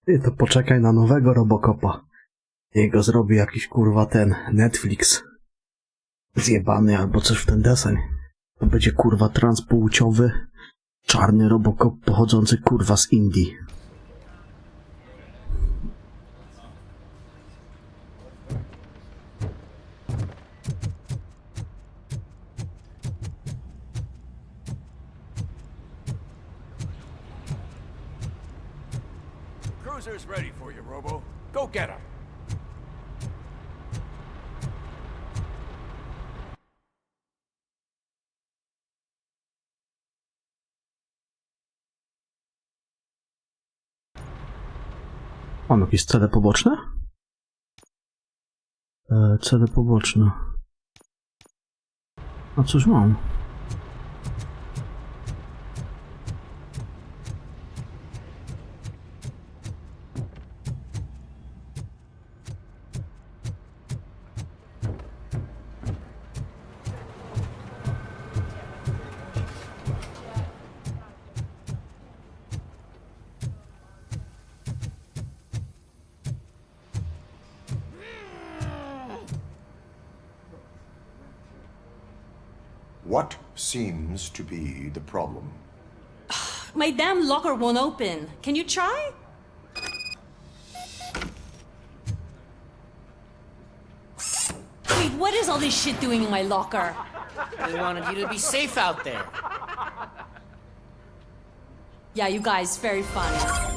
Ty to poczekaj na nowego RoboCopa. Jego zrobi jakiś kurwa ten Netflix. Zjebany albo coś w ten deseń. To będzie kurwa transpłciowy, czarny RoboCop pochodzący kurwa z Indii. cruiser's ready for you, Robo. Go get him. Mam jakieś cele poboczne? Cele poboczne. A cóż mam? What seems to be the problem? My damn locker won't open. Can you try? Wait, what is all this shit doing in my locker? They wanted you to be safe out there. Yeah, you guys, very funny.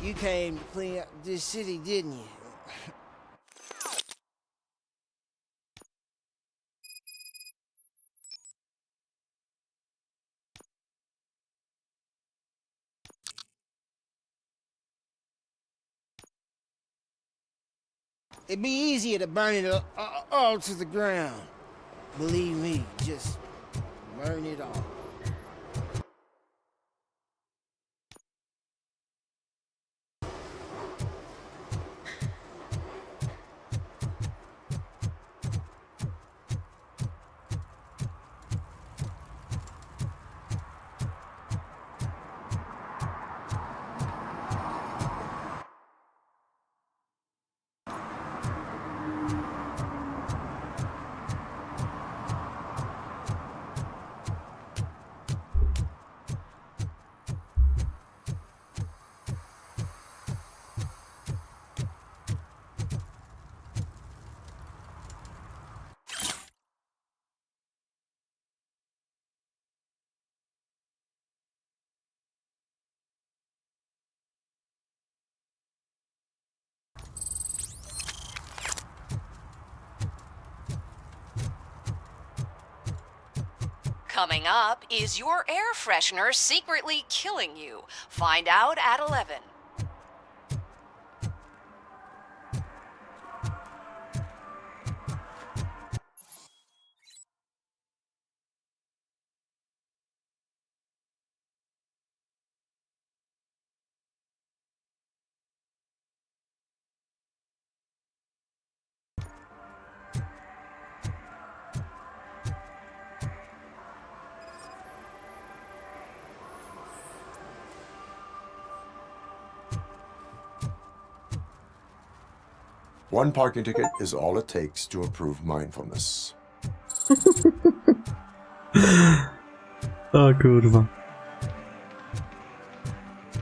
You came to clean up this city, didn't you? It'd be easier to burn it all to the ground. Believe me, just burn it all. Coming up, is your air freshener secretly killing you? Find out at 11. One parking ticket is all it takes to improve mindfulness. O kurwa.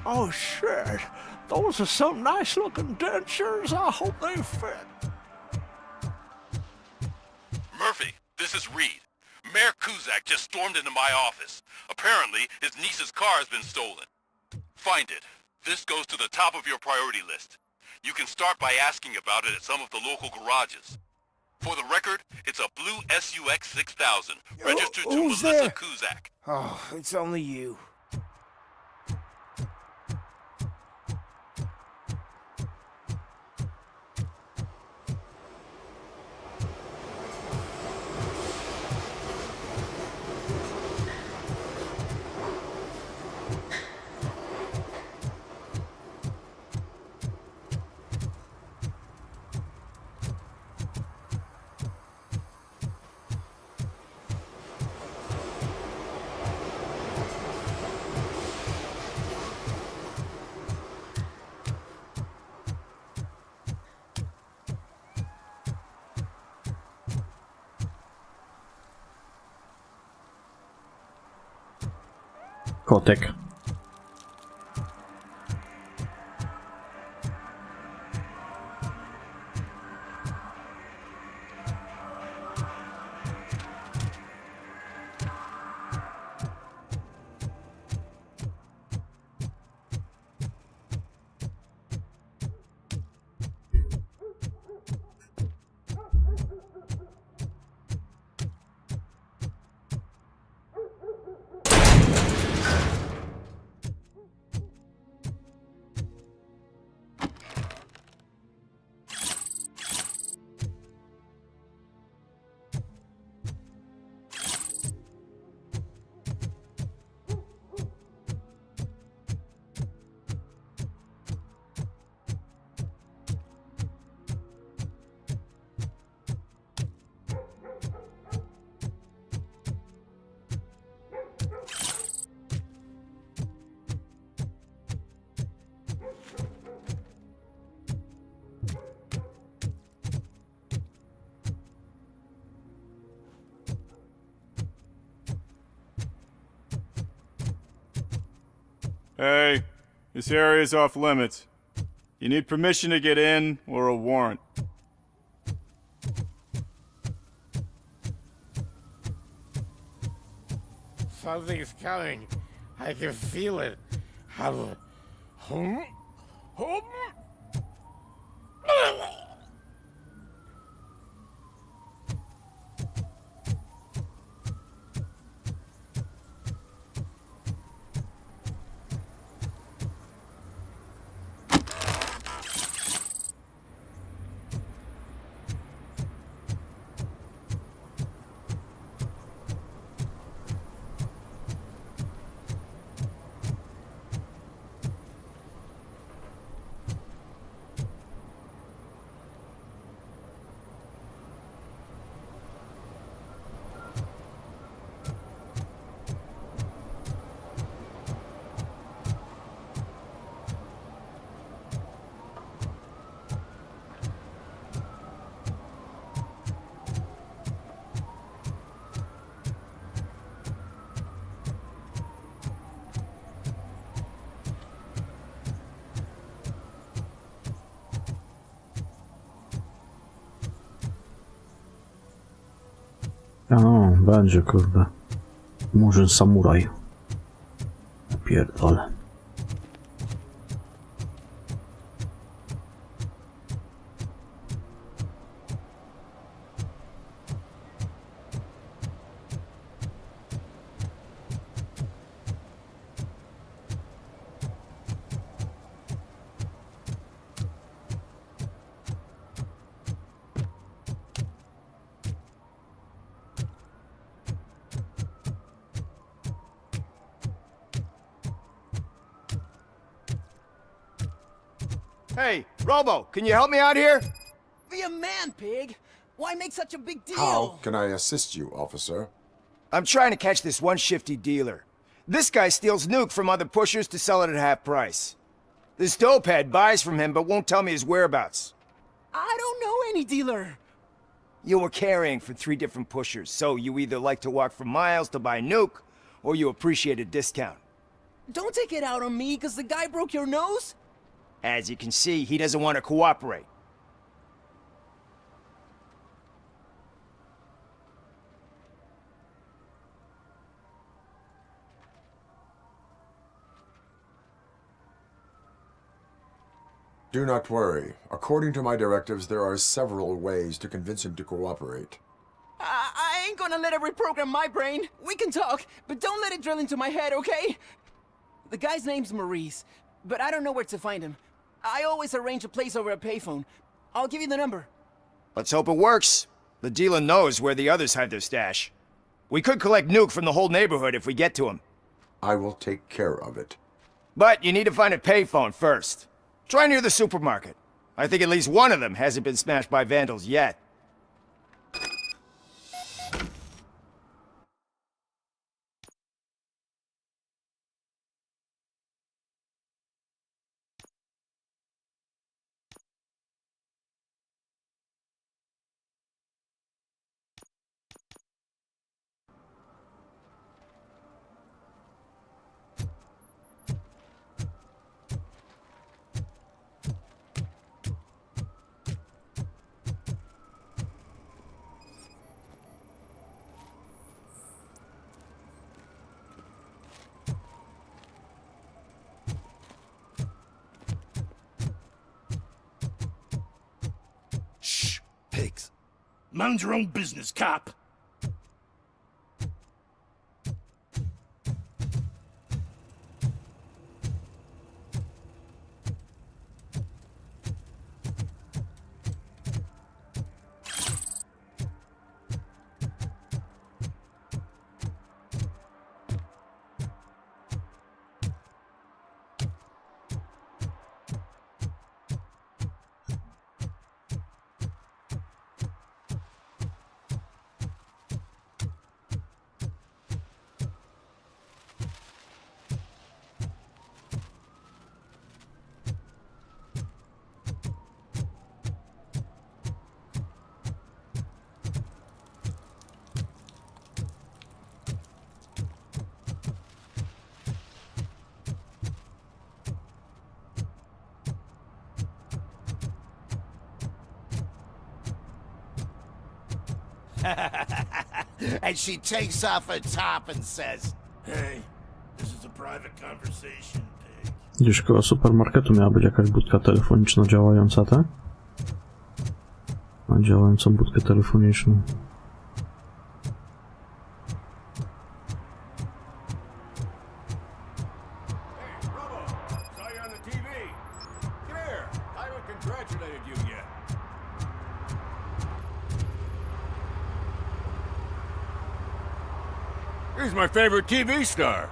Oh shit, those are some nice looking dentures. I hope they fit. Murphy, this is Reed. Mayor Kuzak just stormed into my office. Apparently, his niece's car has been stolen. Find it. This goes to the top of your priority list. You can start by asking about it at some of the local garages. For the record, it's a blue SUX 6000, registered to Who's Melissa there? Kuzak. Oh, it's only you. Kotek. Hey, this area is off limits. You need permission to get in or a warrant. Something's coming. I can feel it. O, będzie kurde. Murzyn samuraj. Pierdolę. Hey, Robo, can you help me out here? Be a man, pig! Why make such a big deal? How can I assist you, officer? I'm trying to catch this one shifty dealer. This guy steals nuke from other pushers to sell it at half price. This dopehead buys from him but won't tell me his whereabouts. I don't know any dealer. You were carrying for 3 different pushers, so you either like to walk for miles to buy nuke, or you appreciate a discount. Don't take it out on me, because the guy broke your nose? As you can see, he doesn't want to cooperate. Do not worry. According to my directives, there are several ways to convince him to cooperate. I ain't gonna let it reprogram my brain. We can talk, but don't let it drill into my head, okay? The guy's name's Maurice, but I don't know where to find him. I always arrange a place over a payphone. I'll give you the number. Let's hope it works. The dealer knows where the others hide their stash. We could collect nuke from the whole neighborhood if we get to him. I will take care of it. But you need to find a payphone first. Try near the supermarket. I think at least one of them hasn't been smashed by vandals yet. Pigs. Mind your own business, cop. And she takes off her top and says, Hey, this is a private conversation, pig. Gdzieś koło supermarketu miała być jakaś budka telefoniczna działająca, tak? Ma działającą budkę telefoniczną. He's my favorite TV star.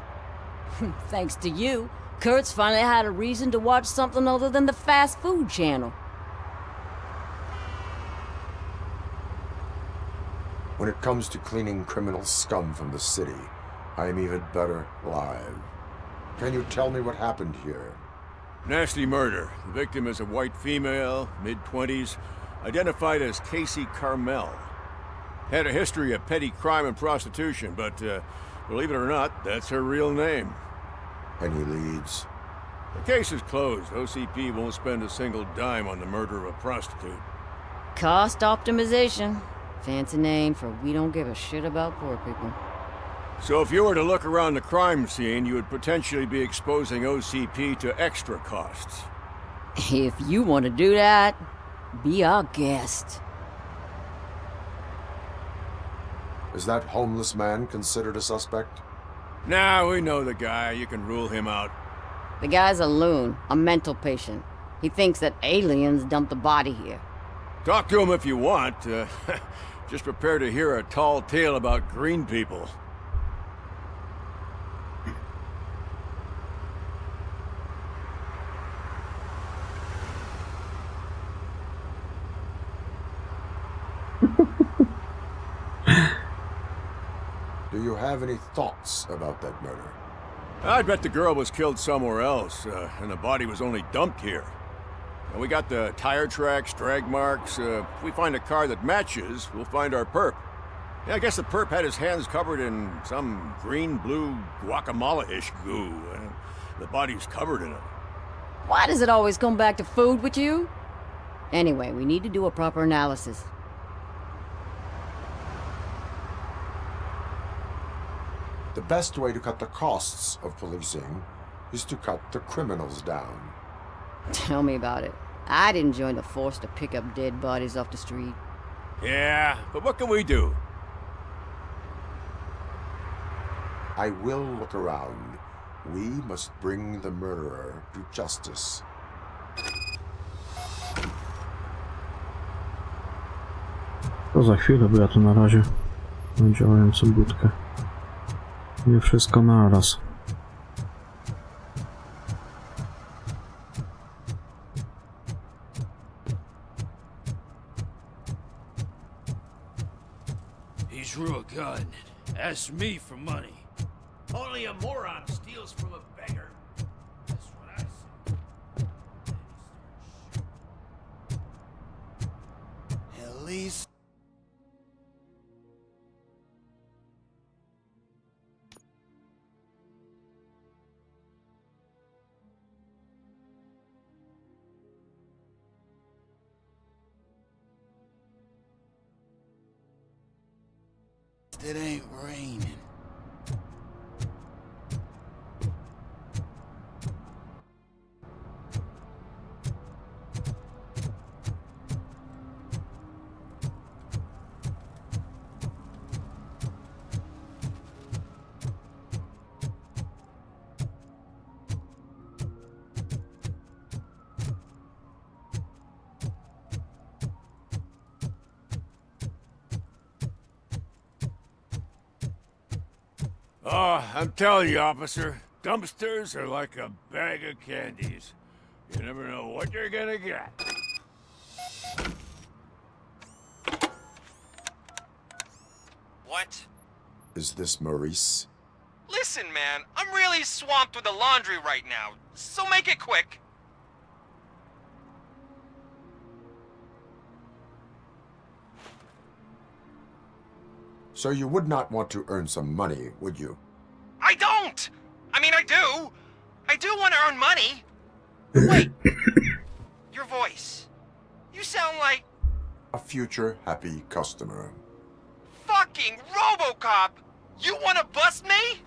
Thanks to you, Kurt's finally had a reason to watch something other than the fast food channel. When it comes to cleaning criminal scum from the city, I am even better live. Can you tell me what happened here? Nasty murder. The victim is a white female, mid-20s, identified as Casey Carmel. Had a history of petty crime and prostitution, but believe it or not, that's her real name. Any leads? The case is closed. OCP won't spend a single dime on the murder of a prostitute. Cost optimization. Fancy name for we don't give a shit about poor people. So if you were to look around the crime scene, you would potentially be exposing OCP to extra costs. If you want to do that, be our guest. Is that homeless man considered a suspect? Nah, we know the guy. You can rule him out. The guy's a loon, a mental patient. He thinks that aliens dumped the body here. Talk to him if you want. Just prepare to hear a tall tale about green people. Do you have any thoughts about that murder? I bet the girl was killed somewhere else, and the body was only dumped here. And we got the tire tracks, drag marks. If we find a car that matches, we'll find our perp. Yeah, I guess the perp had his hands covered in some green-blue guacamole-ish goo. And the body's covered in it. Why does it always come back to food with you? Anyway, we need to do a proper analysis. The best way to cut the costs of policing is to cut the criminals down. Tell me about it. I didn't join the force to pick up dead bodies off the street. Yeah, but what can we do? I will look around. We must bring the murderer to justice. To za chwilę, bo ja tu na razie mam działającą budkę. Nie wszystko naraz. He drew a gun and asked me for money. Only a moron steals from a beggar. That's what I say. At least... It ain't raining. Oh, I'm telling you, officer, dumpsters are like a bag of candies. You never know what you're gonna get. What? Is this Maurice? Listen, man, I'm really swamped with the laundry right now, so make it quick. So you would not want to earn some money, would you? I don't! I mean, I do! I do want to earn money! Wait! Your voice. You sound like... A future happy customer. Fucking RoboCop! You want to bust me?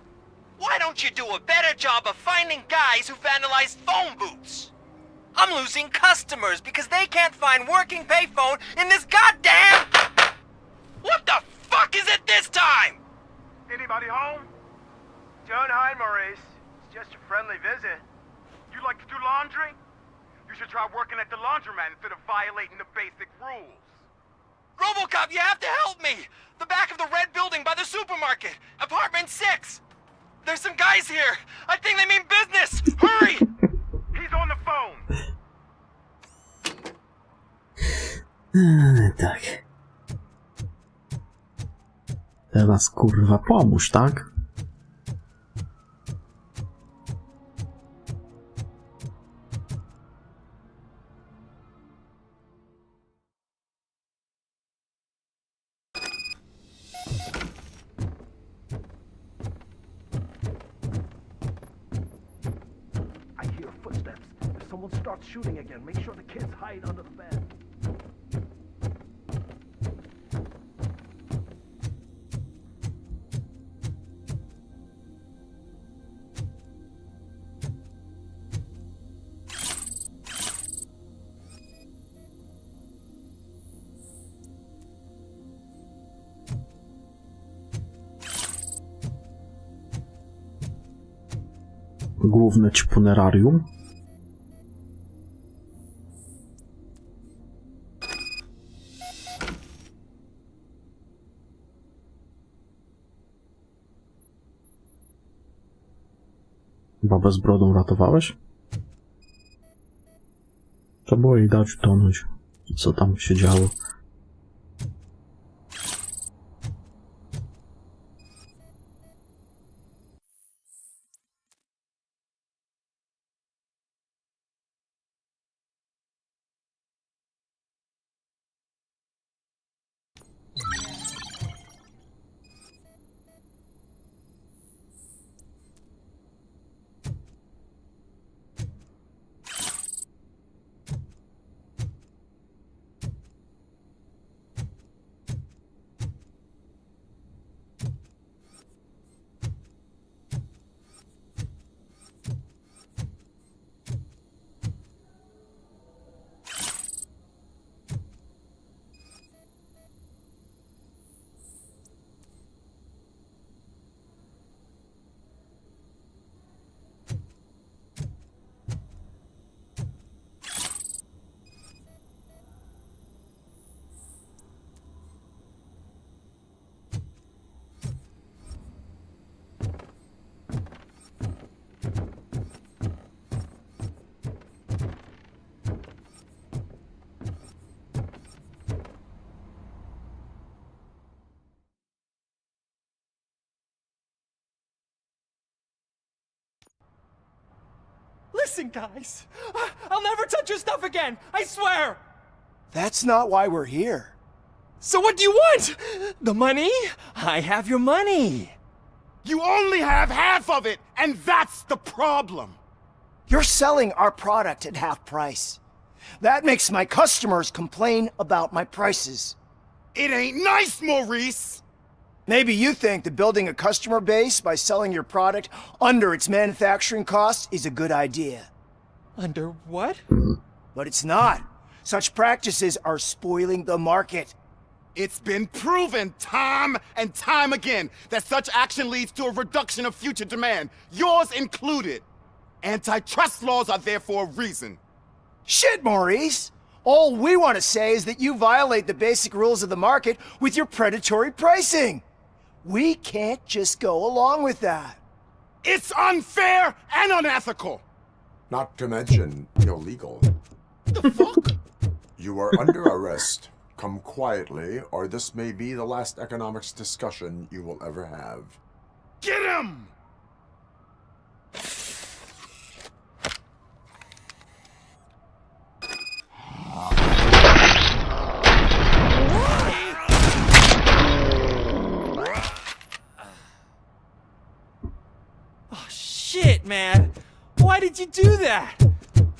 Why don't you do a better job of finding guys who vandalize phone booths? I'm losing customers because they can't find working payphone in this goddamn... What the fuck is it this time? Anybody home? Don't hide, Maurice. It's just a friendly visit. You like to do laundry? You should try working at the laundromat instead of violating the basic rules. RoboCop, you have to help me! The back of the red building by the supermarket. Apartment 6. There's some guys here. I think they mean business. Hurry! He's on the phone. Tak. Teraz kurwa pomóż, tak? I hear footsteps. If someone starts shooting again, make sure the kids hide under the bed. Główne ćpunerarium. Babę z brodą ratowałeś? Trzeba było jej dać utonąć. Co tam się działo? Listen, guys. I'll never touch your stuff again. I swear. That's not why we're here. So what do you want? The money? I have your money. You only have half of it, and that's the problem. You're selling our product at half price. That makes my customers complain about my prices. It ain't nice, Maurice! Maybe you think that building a customer base by selling your product under its manufacturing costs is a good idea. Under what? But it's not. Such practices are spoiling the market. It's been proven time and time again that such action leads to a reduction of future demand, yours included. Antitrust laws are there for a reason. Shit, Maurice! All we want to say is that you violate the basic rules of the market with your predatory pricing. We can't just go along with that. It's unfair and unethical! Not to mention illegal. The fuck? You are under arrest. Come quietly, or this may be the last economics discussion you will ever have. Get him! Oh, shit, man. Why did you do that?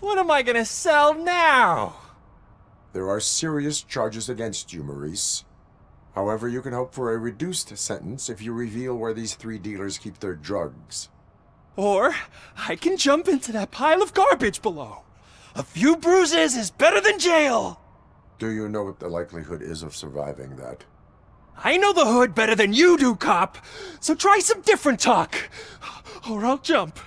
What am I gonna sell now? There are serious charges against you, Maurice. However, you can hope for a reduced sentence if you reveal where these 3 dealers keep their drugs. Or I can jump into that pile of garbage below. A few bruises is better than jail. Do you know what the likelihood is of surviving that? I know the hood better than you do, cop. So try some different talk, or I'll jump.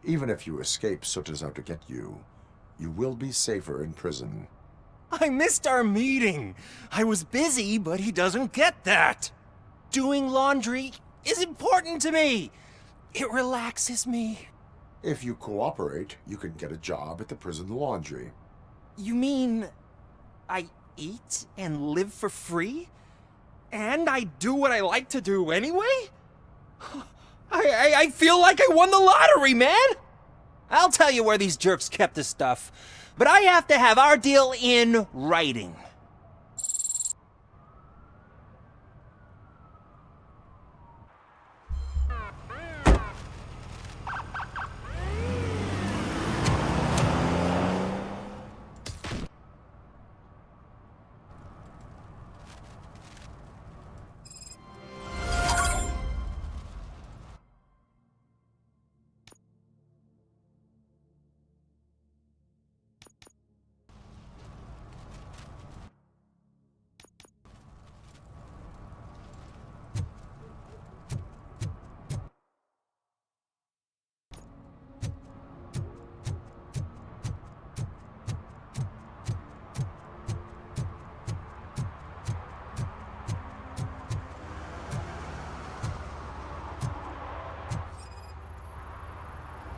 Even if you escape Soot is out to get you, you will be safer in prison. I missed our meeting. I was busy, but he doesn't get that. Doing laundry is important to me. It relaxes me. If you cooperate, you can get a job at the prison laundry. You mean I eat and live for free? And I do what I like to do anyway? I feel like I won the lottery, man! I'll tell you where these jerks kept the stuff, but I have to have our deal in writing.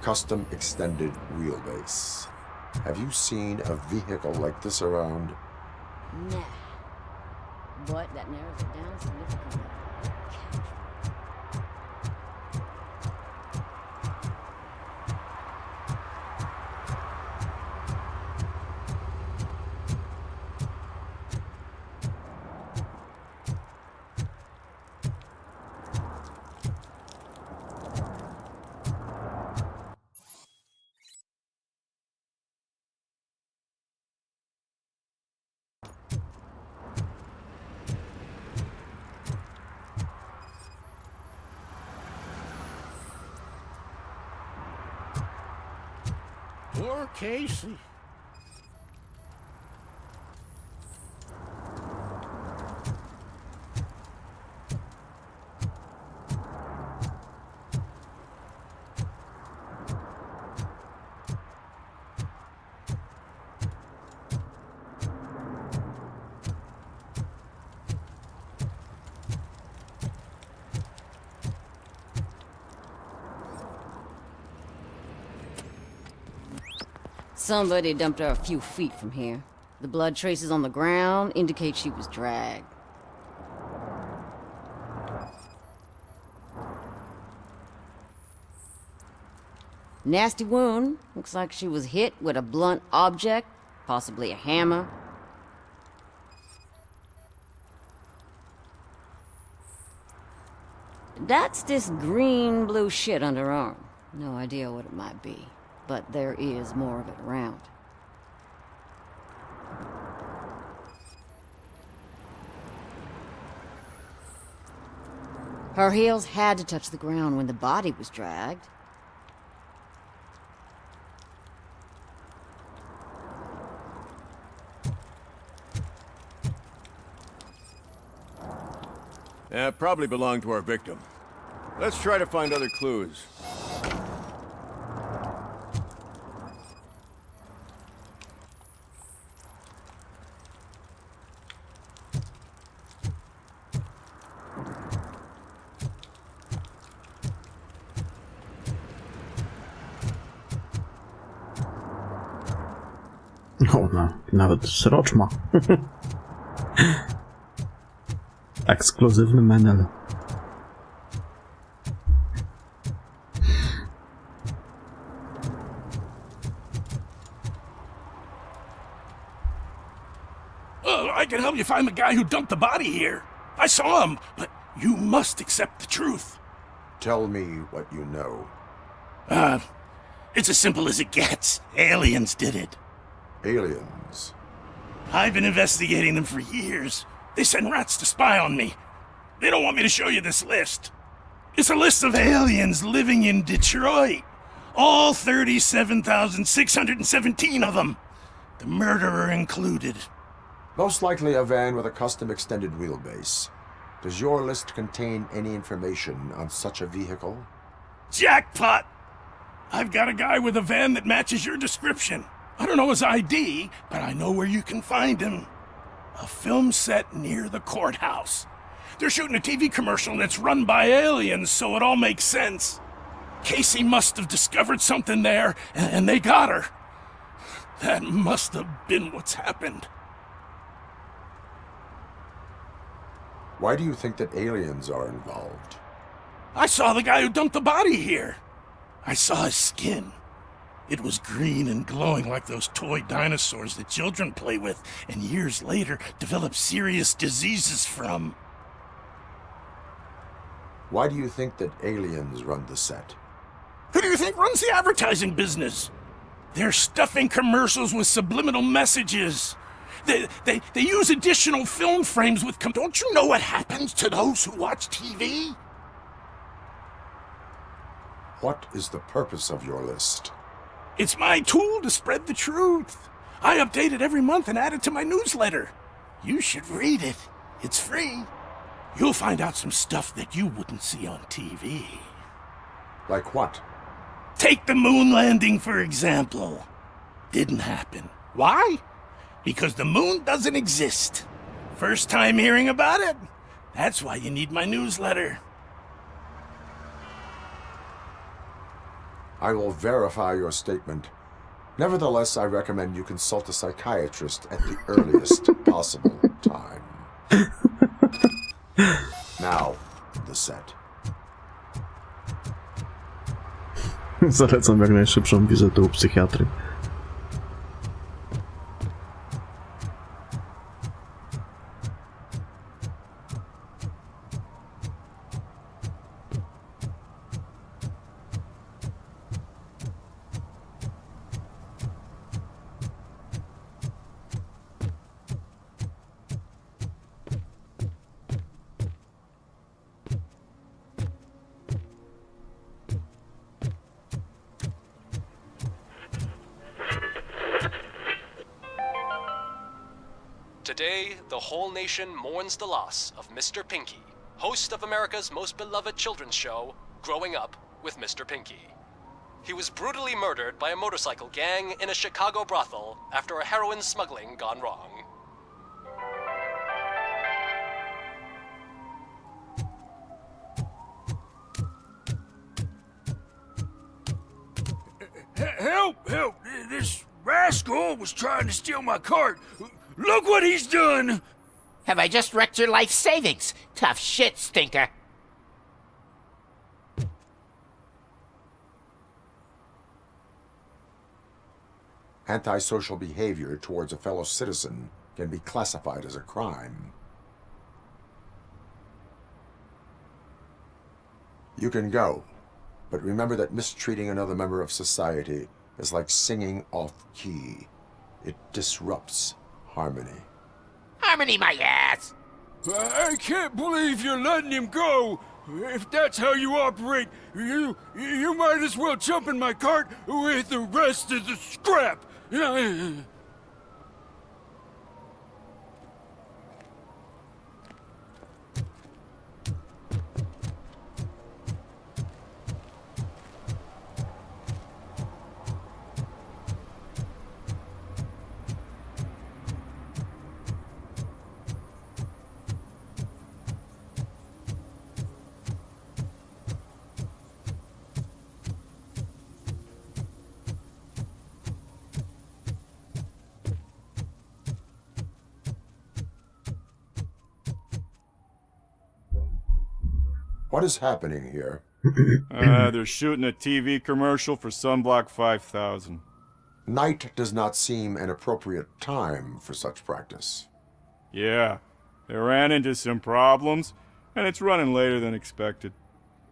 Custom extended wheelbase. Have you seen a vehicle like this around? Nah. But that narrows it down significantly. Poor Casey. Somebody dumped her a few feet from here. The blood traces on the ground indicate she was dragged. Nasty wound. Looks like she was hit with a blunt object, possibly a hammer. That's this green-blue shit on her arm. No idea what it might be, but there is more of it around. Her heels had to touch the ground when the body was dragged. Yeah, probably belonged to our victim. Let's try to find other clues. O, no, nawet srocz ma. Ekskluzywny menel. I can help you find the guy who dumped the body here. I saw him, but you must accept the truth. Tell me what you know. It's as simple as it gets. Aliens did it. Aliens? I've been investigating them for years. They send rats to spy on me. They don't want me to show you this list. It's a list of aliens living in Detroit. All 37,617 of them. The murderer included. Most likely a van with a custom extended wheelbase. Does your list contain any information on such a vehicle? Jackpot! I've got a guy with a van that matches your description. I don't know his ID, but I know where you can find him. A film set near the courthouse. They're shooting a TV commercial and it's run by aliens, so it all makes sense. Casey must have discovered something there, and they got her. That must have been what's happened. Why do you think that aliens are involved? I saw the guy who dumped the body here. I saw his skin. It was green and glowing like those toy dinosaurs that children play with and years later develop serious diseases from. Why do you think that aliens run the set? Who do you think runs the advertising business? They're stuffing commercials with subliminal messages. They use additional film frames with don't you know what happens to those who watch TV? What is the purpose of your list? It's my tool to spread the truth. I update it every month and add it to my newsletter. You should read it. It's free. You'll find out some stuff that you wouldn't see on TV. Like what? Take the moon landing, for example. Didn't happen. Why? Because the moon doesn't exist. First time hearing about it? That's why you need my newsletter. I will verify your statement. Nevertheless, I recommend you consult a psychiatrist at the earliest possible time. Now, the set. Zalecam jak najszybszą wizytę u psychiatry. Today, the whole nation mourns the loss of Mr. Pinky, host of America's most beloved children's show, Growing Up with Mr. Pinky. He was brutally murdered by a motorcycle gang in a Chicago brothel after a heroin smuggling gone wrong. Help! Help! This rascal was trying to steal my cart. Look what he's done! Have I just wrecked your life savings? Tough shit, stinker. Antisocial behavior towards a fellow citizen can be classified as a crime. You can go, but remember that mistreating another member of society is like singing off key. It disrupts harmony. Harmony, my ass! I can't believe you're letting him go! If that's how you operate, you might as well jump in my cart with the rest of the scrap! What is happening here? They're shooting a TV commercial for Sunblock 5000. Night does not seem an appropriate time for such practice. Yeah, they ran into some problems, and it's running later than expected.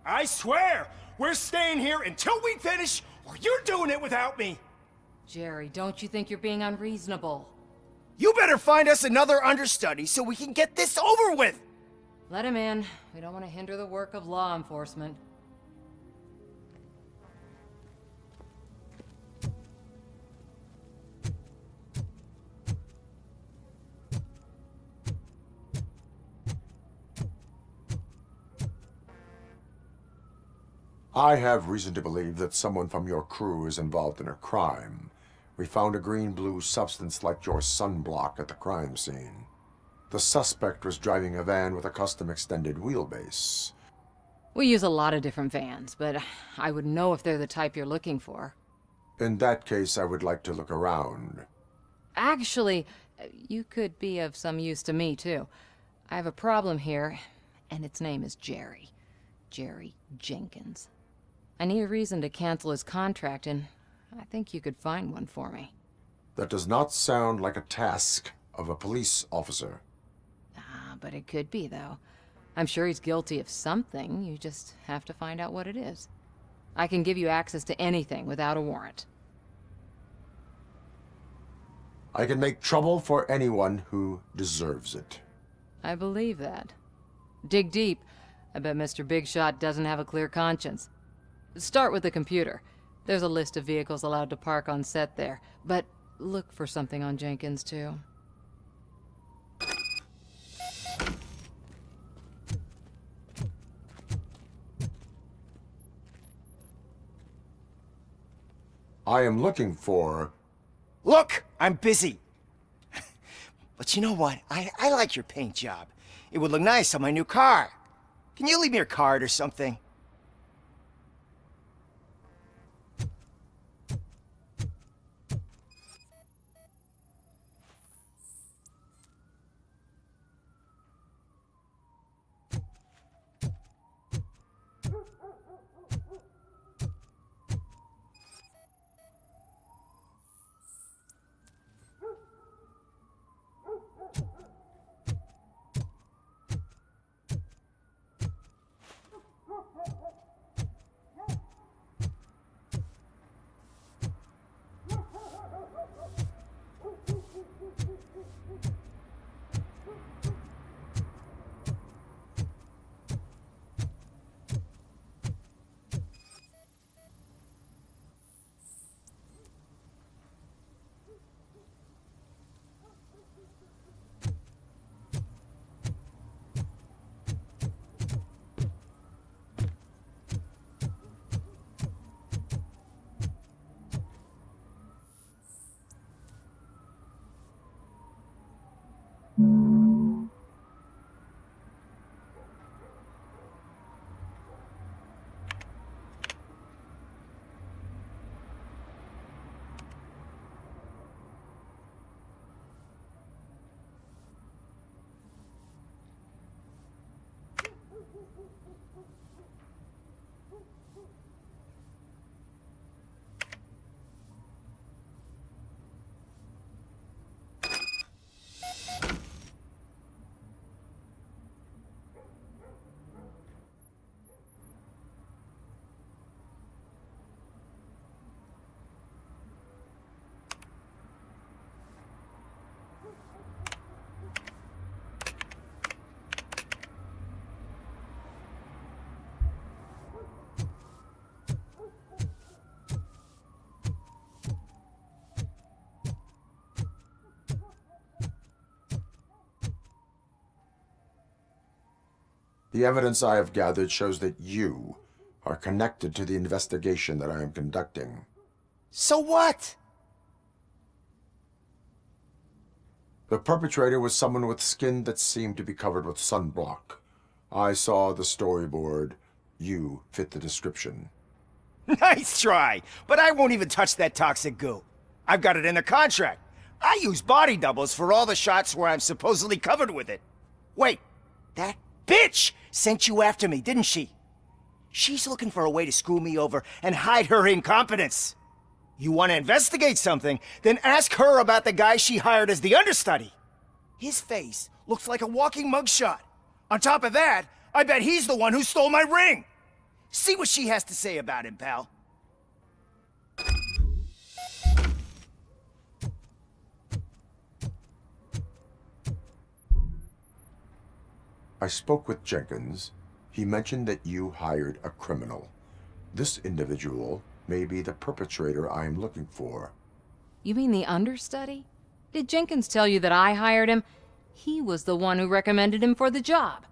I swear, we're staying here until we finish, or you're doing it without me. Jerry, don't you think you're being unreasonable? You better find us another understudy so we can get this over with. Let him in. We don't want to hinder the work of law enforcement. I have reason to believe that someone from your crew is involved in a crime. We found a green-blue substance like your sunblock at the crime scene. The suspect was driving a van with a custom extended wheelbase. We use a lot of different vans, but I wouldn't know if they're the type you're looking for. In that case, I would like to look around. Actually, you could be of some use to me, too. I have a problem here, and its name is Jerry. Jerry Jenkins. I need a reason to cancel his contract, and I think you could find one for me. That does not sound like a task of a police officer. But it could be, though. I'm sure he's guilty of something. You just have to find out what it is. I can give you access to anything without a warrant. I can make trouble for anyone who deserves it. I believe that. Dig deep. I bet Mr. Big Shot doesn't have a clear conscience. Start with the computer. There's a list of vehicles allowed to park on set there. But look for something on Jenkins, too. I am looking for... Look, I'm busy. But you know what? I like your paint job. It would look nice on my new car. Can you leave me your card or something? The evidence I have gathered shows that you are connected to the investigation that I am conducting. So what? The perpetrator was someone with skin that seemed to be covered with sunblock. I saw the storyboard. You fit the description. Nice try, but I won't even touch that toxic goo. I've got it in the contract. I use body doubles for all the shots where I'm supposedly covered with it. Wait, that bitch sent you after me, didn't she? She's looking for a way to screw me over and hide her incompetence. You want to investigate something, then ask her about the guy she hired as the understudy. His face looks like a walking mugshot. On top of that, I bet he's the one who stole my ring. See what she has to say about him, pal. I spoke with Jenkins. He mentioned that you hired a criminal. This individual may be the perpetrator I am looking for. You mean the understudy? Did Jenkins tell you that I hired him? He was the one who recommended him for the job.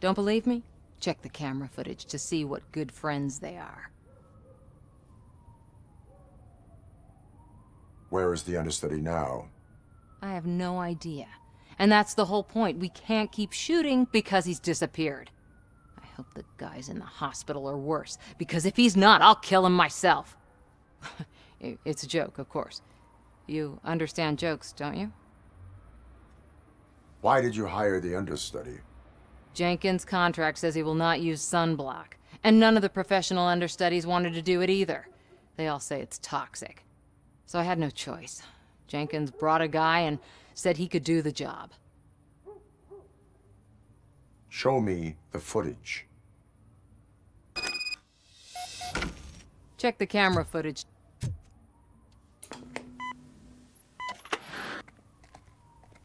Don't believe me? Check the camera footage to see what good friends they are. Where is the understudy now? I have no idea. And that's the whole point. We can't keep shooting because he's disappeared. I hope the guy's in the hospital or worse, because if he's not, I'll kill him myself. It's a joke, of course. You understand jokes, don't you? Why did you hire the understudy? Jenkins' contract says he will not use sunblock, and none of the professional understudies wanted to do it either. They all say it's toxic. So I had no choice. Jenkins brought a guy and said he could do the job. Show me the footage. Check the camera footage.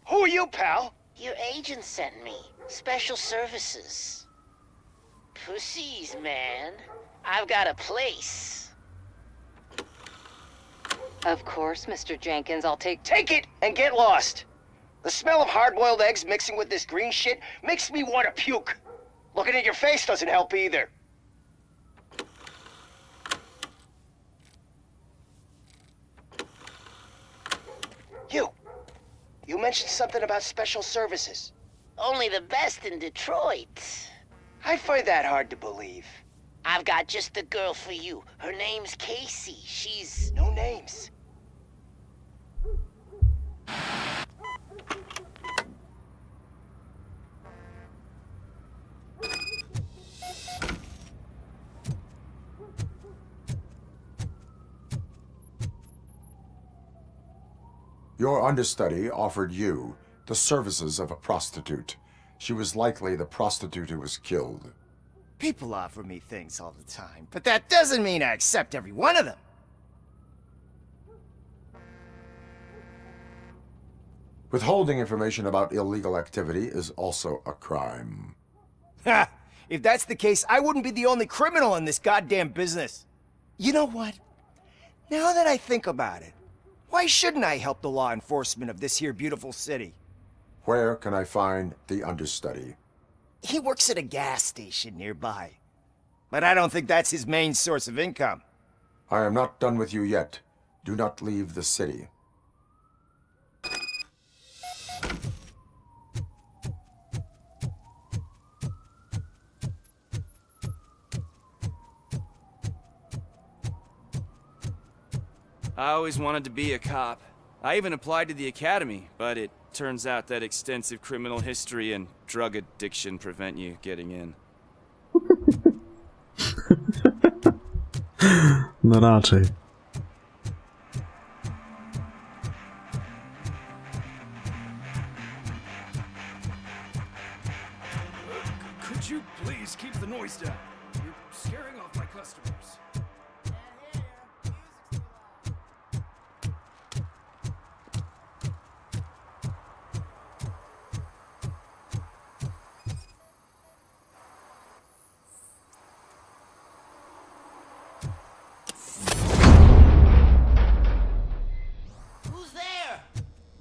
Who are you, pal? Your agent sent me. Special services. Pussies, man. I've got a place. Of course, Mr. Jenkins, I'll take Take it and get lost. The smell of hard-boiled eggs mixing with this green shit makes me want to puke. Looking at your face doesn't help either. You mentioned something about special services. Only the best in Detroit. I find that hard to believe. I've got just the girl for you. Her name's Casey. She's... No names. Your understudy offered you the services of a prostitute. She was likely the prostitute who was killed. People offer me things all the time, but that doesn't mean I accept every one of them. Withholding information about illegal activity is also a crime. Ha! If that's the case, I wouldn't be the only criminal in this goddamn business. You know what? Now that I think about it, why shouldn't I help the law enforcement of this here beautiful city? Where can I find the understudy? He works at a gas station nearby. But I don't think that's his main source of income. I am not done with you yet. Do not leave the city. I always wanted to be a cop. I even applied to the academy, but it turns out that extensive criminal history and drug addiction prevent you getting in. No raczej. Could you please keep the noise down? You're scaring off my customers.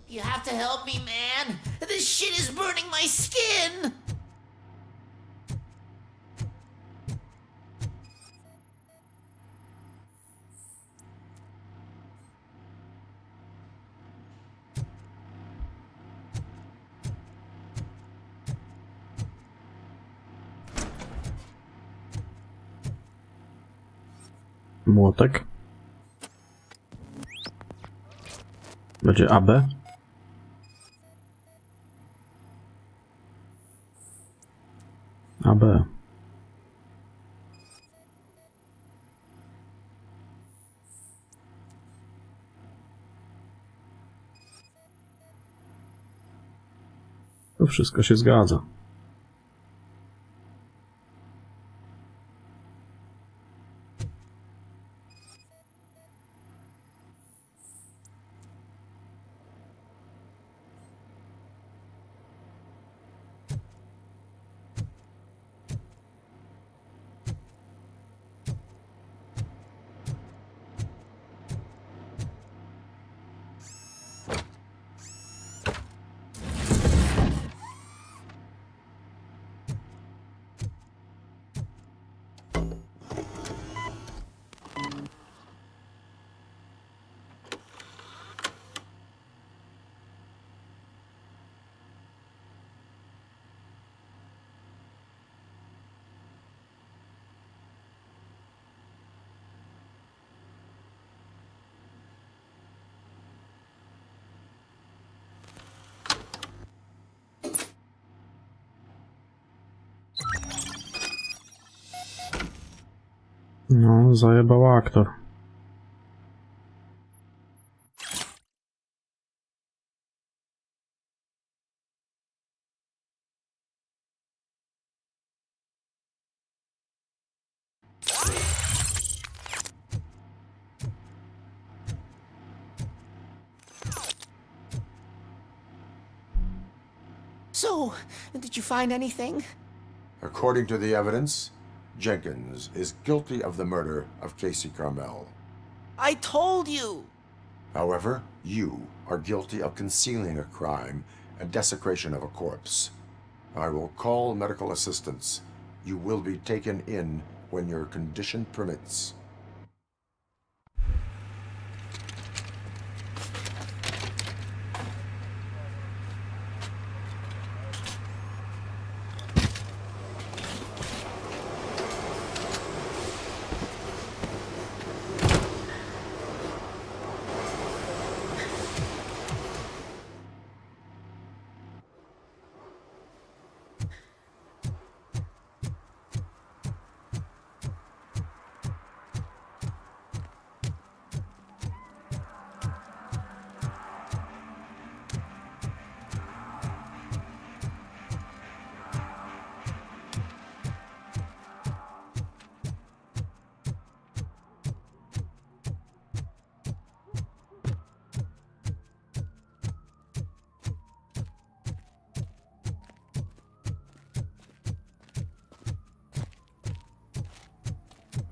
You have to help me, man. This shit is burning my skin. Młotek. Będzie AB. AB. To wszystko się zgadza. No, zajebał aktor. So, did you find anything? According to the evidence, Jenkins is guilty of the murder of Casey Carmel. I told you! However, you are guilty of concealing a crime and desecration of a corpse. I will call medical assistance. You will be taken in when your condition permits.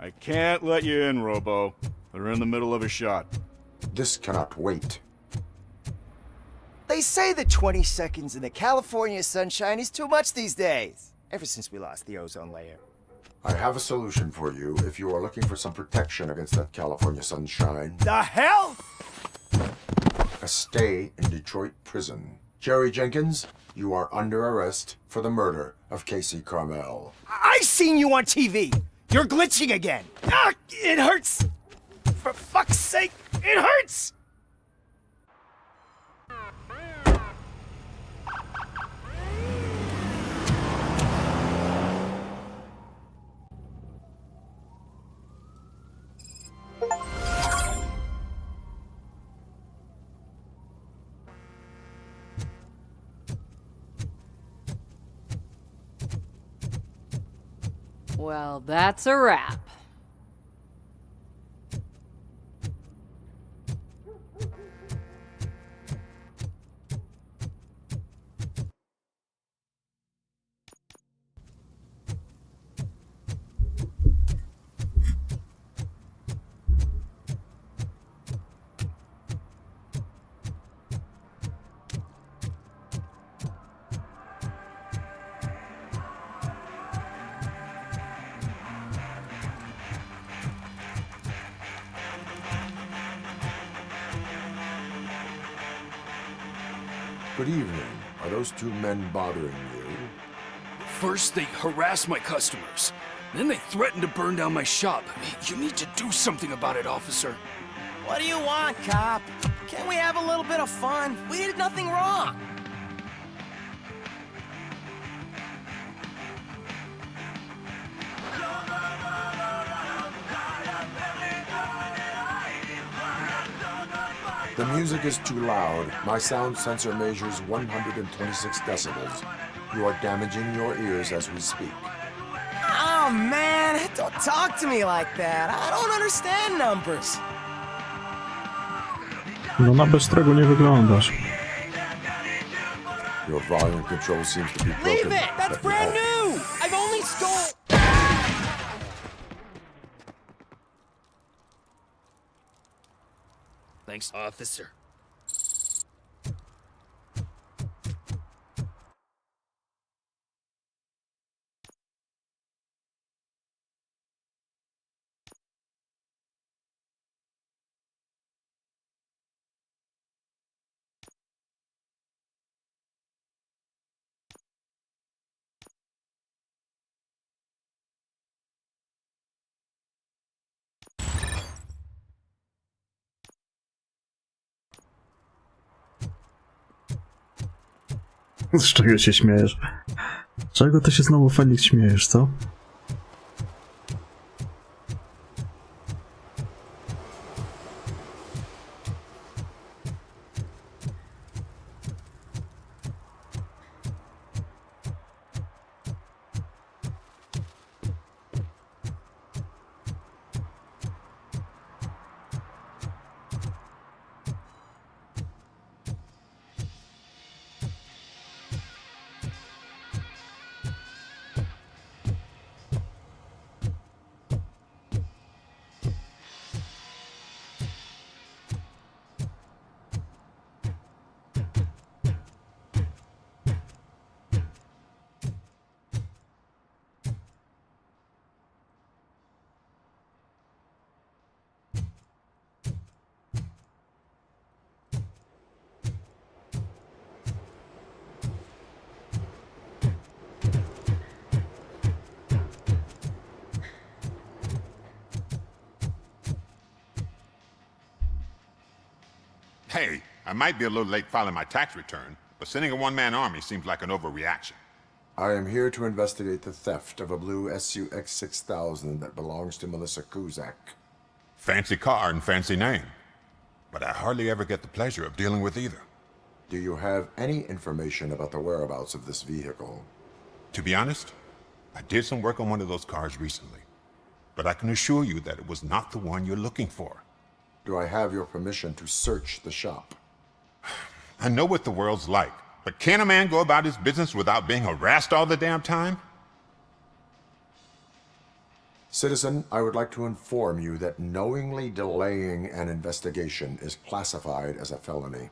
I can't let you in, Robo. They're in the middle of a shot. This cannot wait. They say that 20 seconds in the California sunshine is too much these days. Ever since we lost the ozone layer. I have a solution for you if you are looking for some protection against that California sunshine. The hell? A stay in Detroit prison. Jerry Jenkins, you are under arrest for the murder of Casey Carmel. I've seen you on TV! You're glitching again! Ah, it hurts! For fuck's sake, it hurts! Well, that's a wrap. Good evening. Are those two men bothering you? First, they harass my customers. Then they threatened to burn down my shop. You need to do something about it, officer. What do you want, cop? Can't we have a little bit of fun? We did nothing wrong. The music is too loud. My sound sensor measures 126 decibels. You are damaging your ears as we speak. Oh, man, don't talk to me like that. I don't understand numbers. No na bystrego nie wyglądasz. Your volume control seems to be broken. Leave it! That's brand new! I've only stole... Thanks, officer. Z czego się śmiejesz? Czego ty się znowu, Felix, śmiejesz, co? Hey, I might be a little late filing my tax return, but sending a one-man army seems like an overreaction. I am here to investigate the theft of a blue SUX 6000 that belongs to Melissa Kuzak. Fancy car and fancy name, but I hardly ever get the pleasure of dealing with either. Do you have any information about the whereabouts of this vehicle? To be honest, I did some work on one of those cars recently, but I can assure you that it was not the one you're looking for. Do I have your permission to search the shop? I know what the world's like, but can a man go about his business without being harassed all the damn time? Citizen, I would like to inform you that knowingly delaying an investigation is classified as a felony.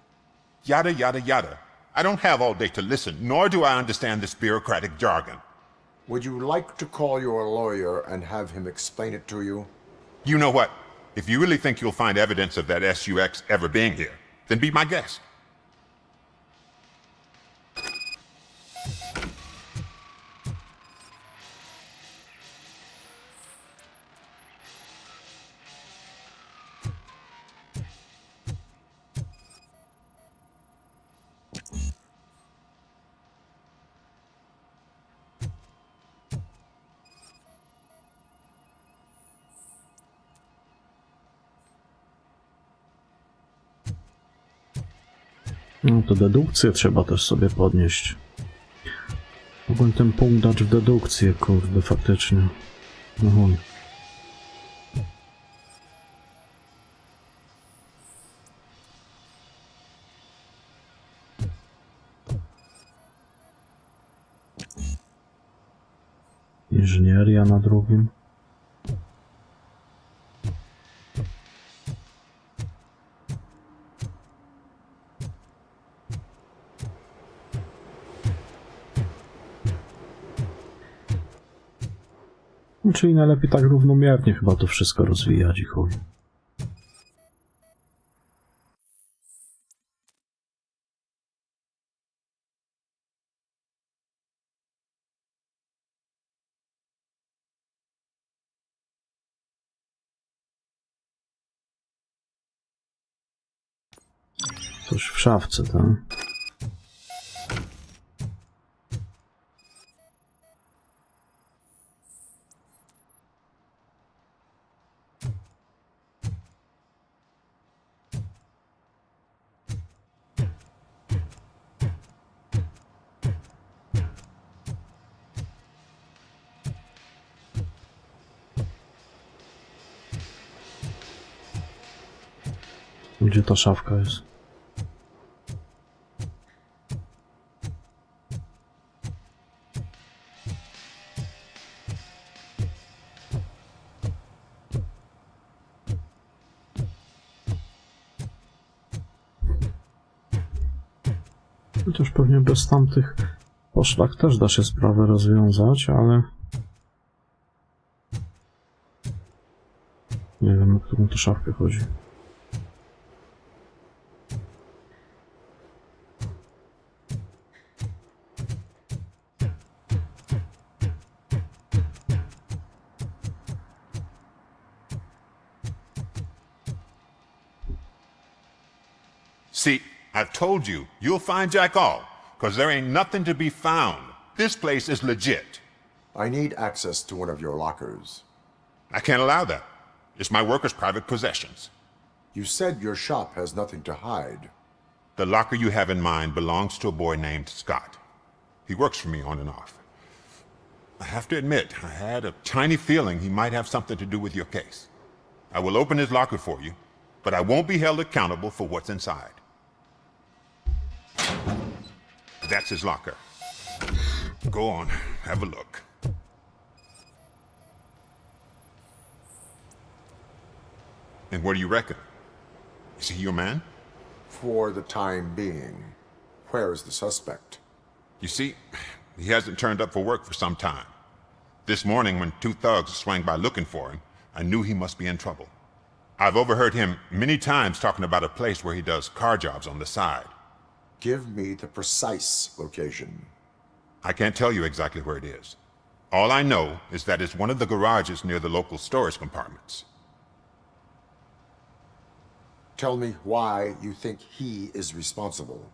Yada, yada, yada. I don't have all day to listen, nor do I understand this bureaucratic jargon. Would you like to call your lawyer and have him explain it to you? You know what? If you really think you'll find evidence of that SUX ever being here, then be my guest. No to dedukcję trzeba też sobie podnieść. Mogłem ten punkt dać w dedukcję, kurde, faktycznie. No chuj. Inżynieria na drugim. Czyli najlepiej tak równomiernie chyba to wszystko rozwijać i chuj. Coś w szafce, tak? Gdzie ta szafka jest? Chociaż pewnie bez tamtych poszlak też da się sprawę rozwiązać, ale... Nie wiem, o którą tu szafkę chodzi. See, I've told you, you'll find Jack all, because there ain't nothing to be found. This place is legit. I need access to one of your lockers. I can't allow that. It's my workers' private possessions. You said your shop has nothing to hide. The locker you have in mind belongs to a boy named Scott. He works for me on and off. I have to admit, I had a tiny feeling he might have something to do with your case. I will open his locker for you, but I won't be held accountable for what's inside. That's his locker. Go on, have a look. And what do you reckon? Is he your man? For the time being. Where is the suspect? You see, he hasn't turned up for work for some time. This morning, when two thugs swang by looking for him, I knew he must be in trouble. I've overheard him many times talking about a place where he does car jobs on the side. Give me the precise location. I can't tell you exactly where it is. All I know is that it's one of the garages near the local storage compartments. Tell me why you think he is responsible.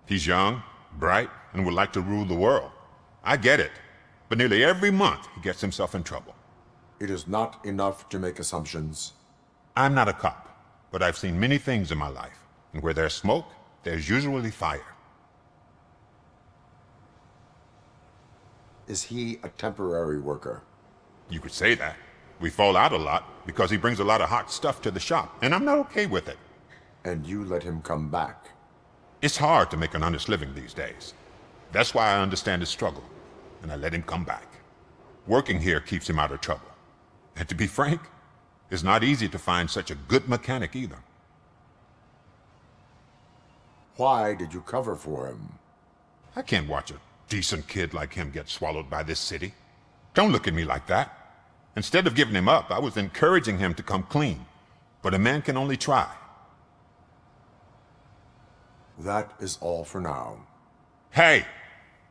He's young, bright, and would like to rule the world. I get it. But nearly every month, he gets himself in trouble. It is not enough to make assumptions. I'm not a cop, but I've seen many things in my life. And where there's smoke, there's usually fire. Is he a temporary worker? You could say that. We fall out a lot because he brings a lot of hot stuff to the shop, and I'm not okay with it. And you let him come back? It's hard to make an honest living these days. That's why I understand his struggle, and I let him come back. Working here keeps him out of trouble. And to be frank, it's not easy to find such a good mechanic either. Why did you cover for him? I can't watch a decent kid like him get swallowed by this city. Don't look at me like that. Instead of giving him up, I was encouraging him to come clean. But a man can only try. That is all for now. Hey!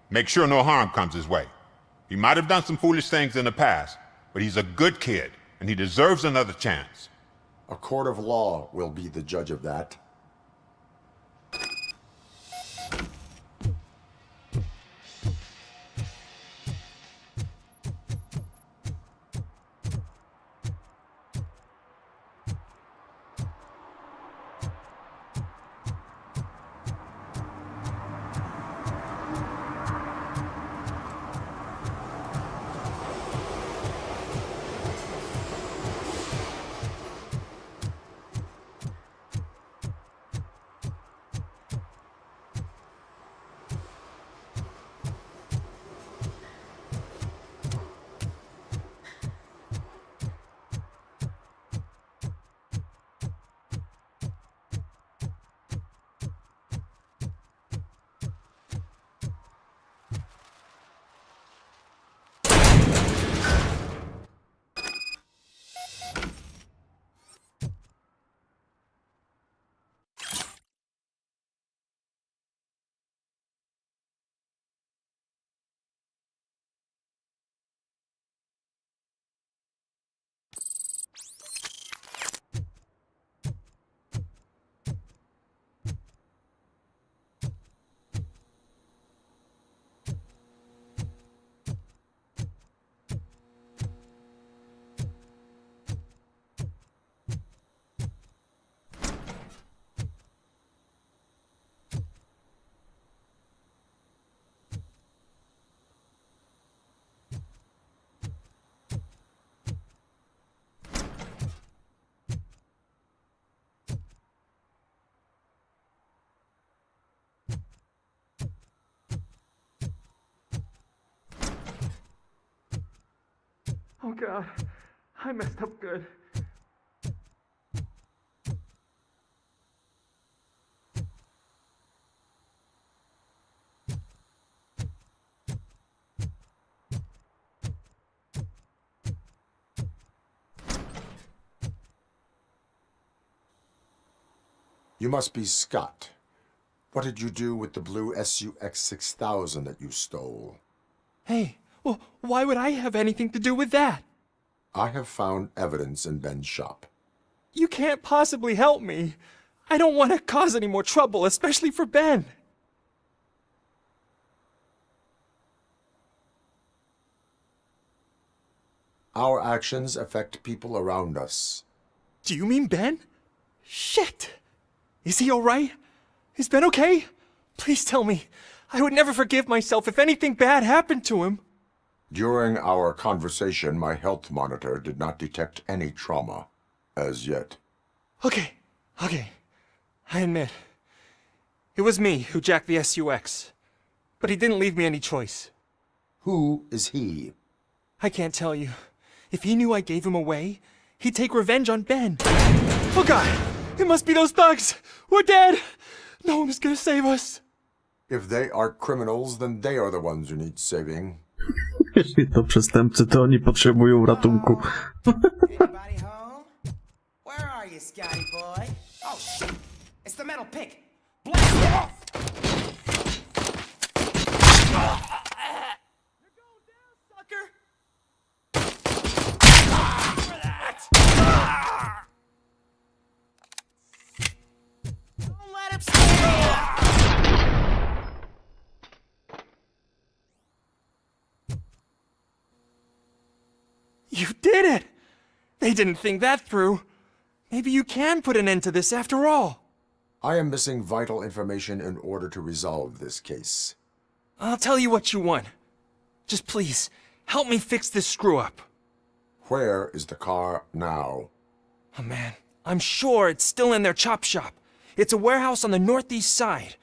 Make sure no harm comes his way. He might have done some foolish things in the past, but he's a good kid, and he deserves another chance. A court of law will be the judge of that. Oh God, I messed up good. You must be Scott. What did you do with the blue SUX 6000 that you stole? Hey, well, why would I have anything to do with that? I have found evidence in Ben's shop. You can't possibly help me. I don't want to cause any more trouble, especially for Ben. Our actions affect people around us. Do you mean Ben? Shit! Is he alright? Is Ben okay? Please tell me. I would never forgive myself if anything bad happened to him. During our conversation, my health monitor did not detect any trauma, as yet. Okay. I admit. It was me who jacked the SUX. But he didn't leave me any choice. Who is he? I can't tell you. If he knew I gave him away, he'd take revenge on Ben. Oh God! It must be those thugs! We're dead! No one is gonna save us. If they are criminals, then they are the ones who need saving. Jeśli to przestępcy, to oni potrzebują ratunku. Anybody home? Where are you, Scotty boy? Oh shit! It's the metal pick! Blast it off! You're going down, sucker! For that! Don't let him stay! You did it! They didn't think that through. Maybe you can put an end to this after all. I am missing vital information in order to resolve this case. I'll tell you what you want. Just please, help me fix this screw-up. Where is the car now? Oh man, I'm sure it's still in their chop shop. It's a warehouse on the northeast side.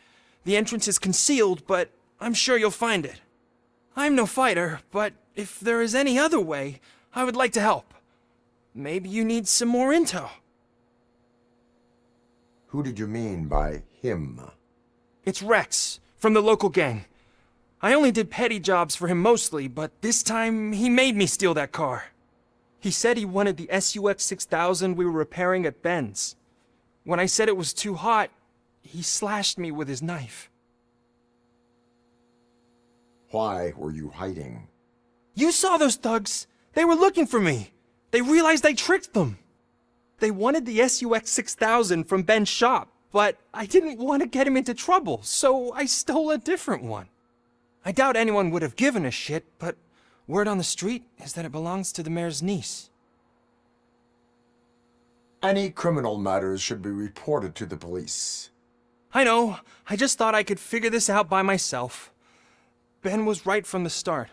The entrance is concealed, but I'm sure you'll find it. I'm no fighter, but if there is any other way, I would like to help. Maybe you need some more intel. Who did you mean by him? It's Rex, from the local gang. I only did petty jobs for him mostly, but this time he made me steal that car. He said he wanted the SUX 6000 we were repairing at Ben's. When I said it was too hot, he slashed me with his knife. Why were you hiding? You saw those thugs! They were looking for me! They realized I tricked them! They wanted the SUX 6000 from Ben's shop, but I didn't want to get him into trouble, so I stole a different one. I doubt anyone would have given a shit, but word on the street is that it belongs to the mayor's niece. Any criminal matters should be reported to the police. I know. I just thought I could figure this out by myself. Ben was right from the start.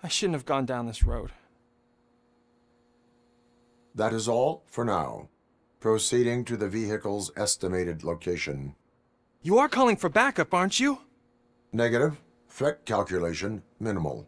I shouldn't have gone down this road. That is all for now. Proceeding to the vehicle's estimated location. You are calling for backup, aren't you? Negative. Threat calculation minimal.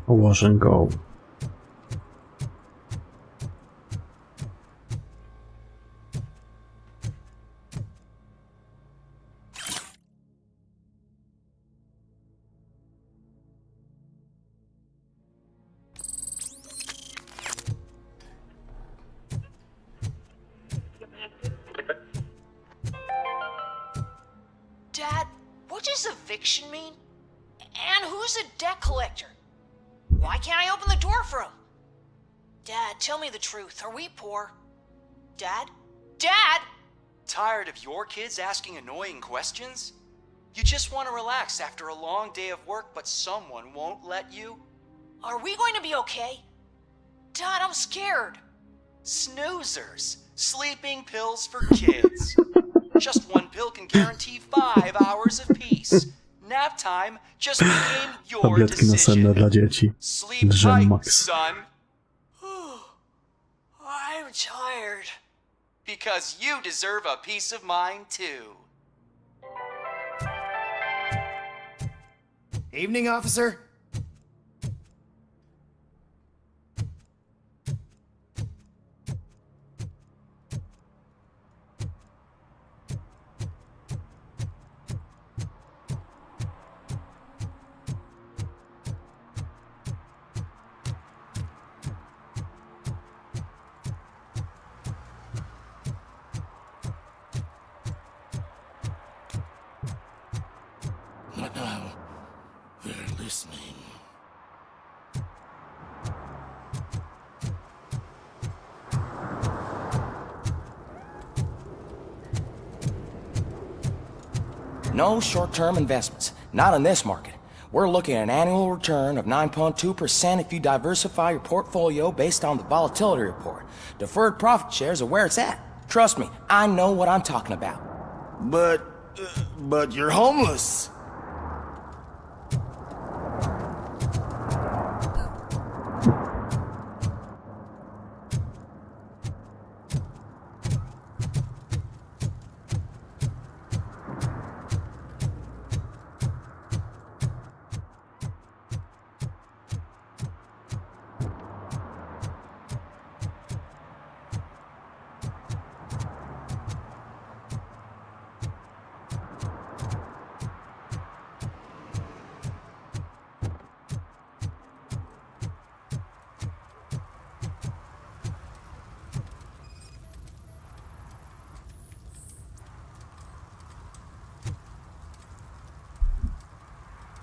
Wash and go. does eviction mean? And who's a debt collector? Why can't I open the door for him? Dad, tell me the truth. Are we poor? Dad? Dad! Tired of your kids asking annoying questions? You just want to relax after a long day of work, but someone won't let you? Are we going to be okay? Dad, I'm scared. Snoozers. Sleeping pills for kids. Just one pill can guarantee 5 hours of peace. Nap time just became your Tabletki nasenne dla dzieci. Sleep Drzem tight, Max. son. I'm tired. Because you deserve a peace of mind, too. Evening, officer. Now, they're listening. No short-term investments. Not in this market. We're looking at an annual return of 9.2% if you diversify your portfolio based on the volatility report. Deferred profit shares are where it's at. Trust me, I know what I'm talking about. But you're homeless.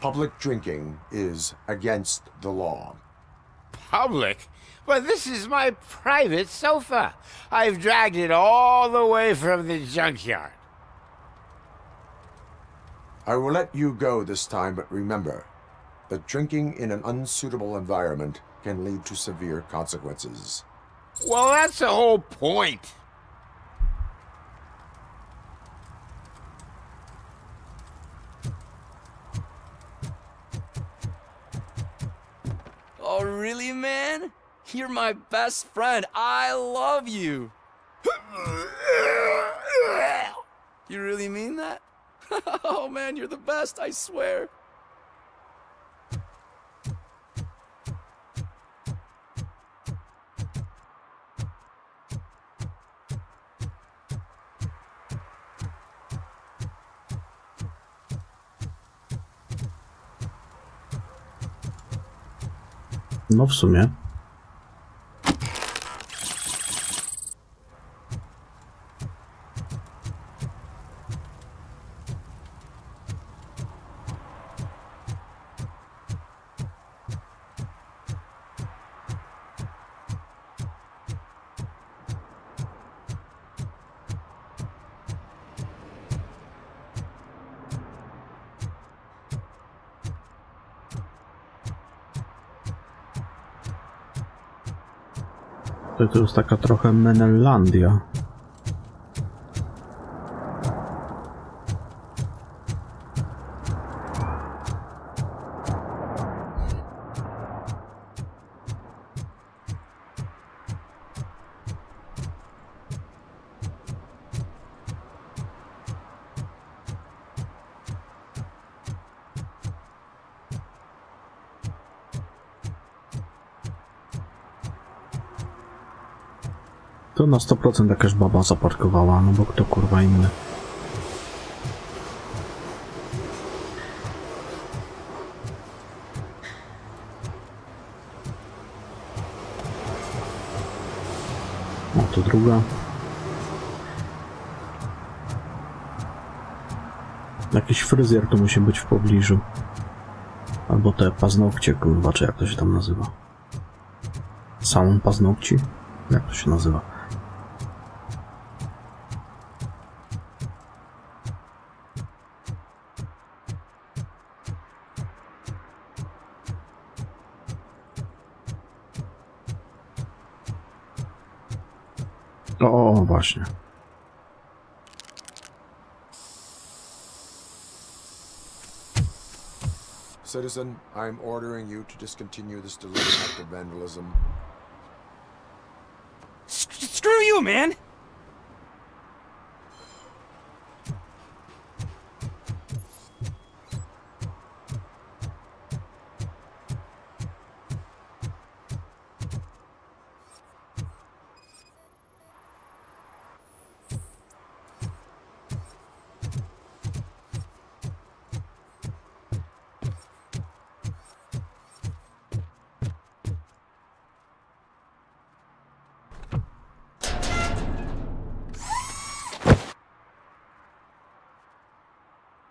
Public drinking is against the law. Public? But this is my private sofa. I've dragged it all the way from the junkyard. I will let you go this time, but remember that drinking in an unsuitable environment can lead to severe consequences. Well, that's the whole point. Oh, really, man? You're my best friend. I love you. You really mean that? Oh, man, you're the best, I swear. No w sumie. To jest taka trochę Menellandia. To na 100% jakaś baba zaparkowała, no bo kto kurwa inny. O, tu druga. Jakiś fryzjer tu musi być w pobliżu. Albo te paznokcie, kurwa, czy jak to się tam nazywa? Salon paznokci? Jak to się nazywa? O, właśnie. Citizen, I'm ordering you to discontinue this deliberate act of vandalism. Screw you, man!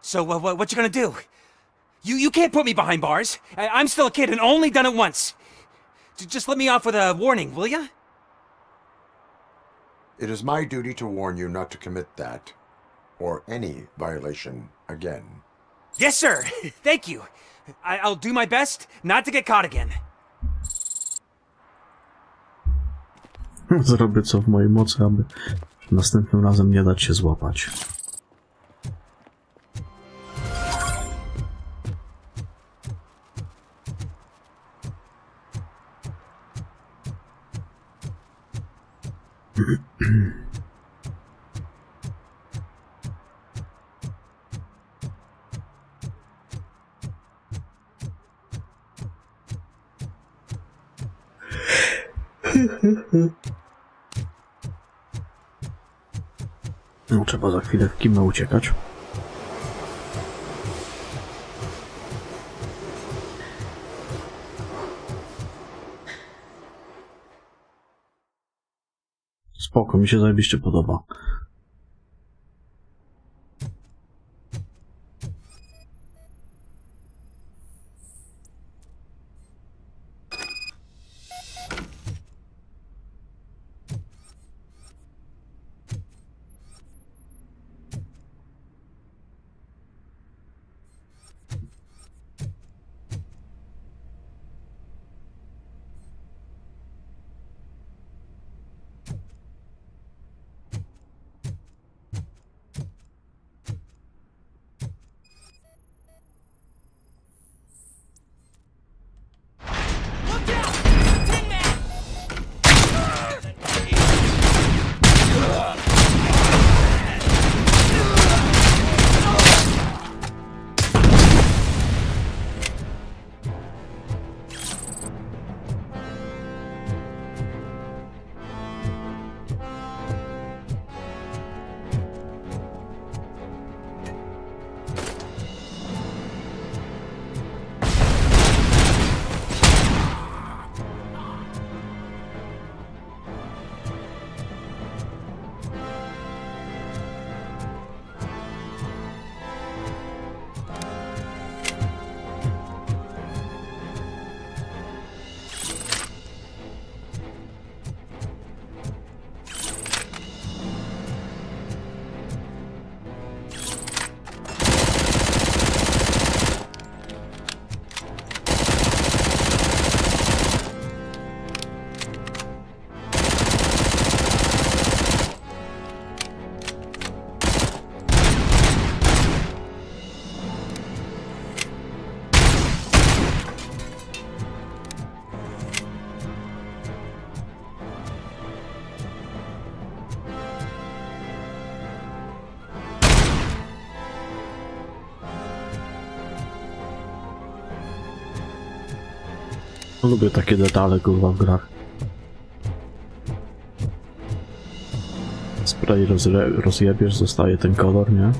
So, what you gonna do? You can't put me behind bars. I'm still a kid and only done it once. Just let me off with a warning, will ya? It is my duty to warn you not to commit that, or any violation, again. Yes, sir. Thank you. I'll do my best not to get caught again. Zrobię co w mojej mocy, aby następnym razem nie dać się złapać. No, trzeba za chwilę w kimę uciekać. Spoko, mi się zajebiście podoba. Lubię takie detale, kurwa, w grach. Spray rozjebiesz, zostaje ten kolor, nie?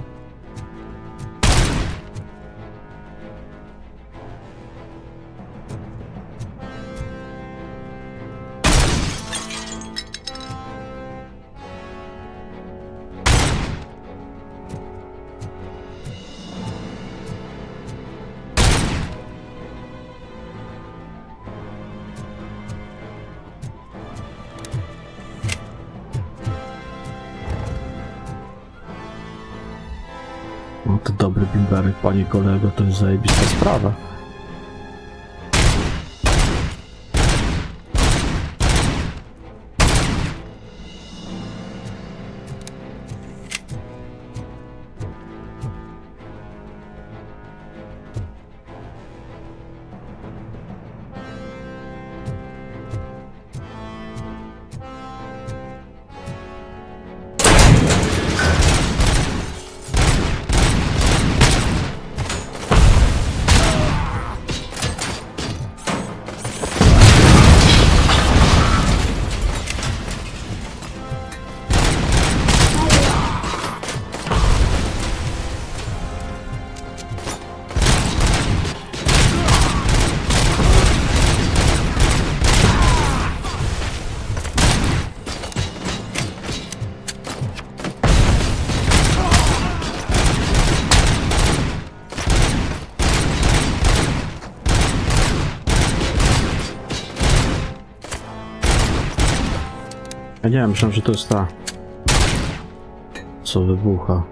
Dobry bimberek, panie kolego, to jest zajebista sprawa. Ja nie wiem, myślałem, że to jest ta, co wybucha.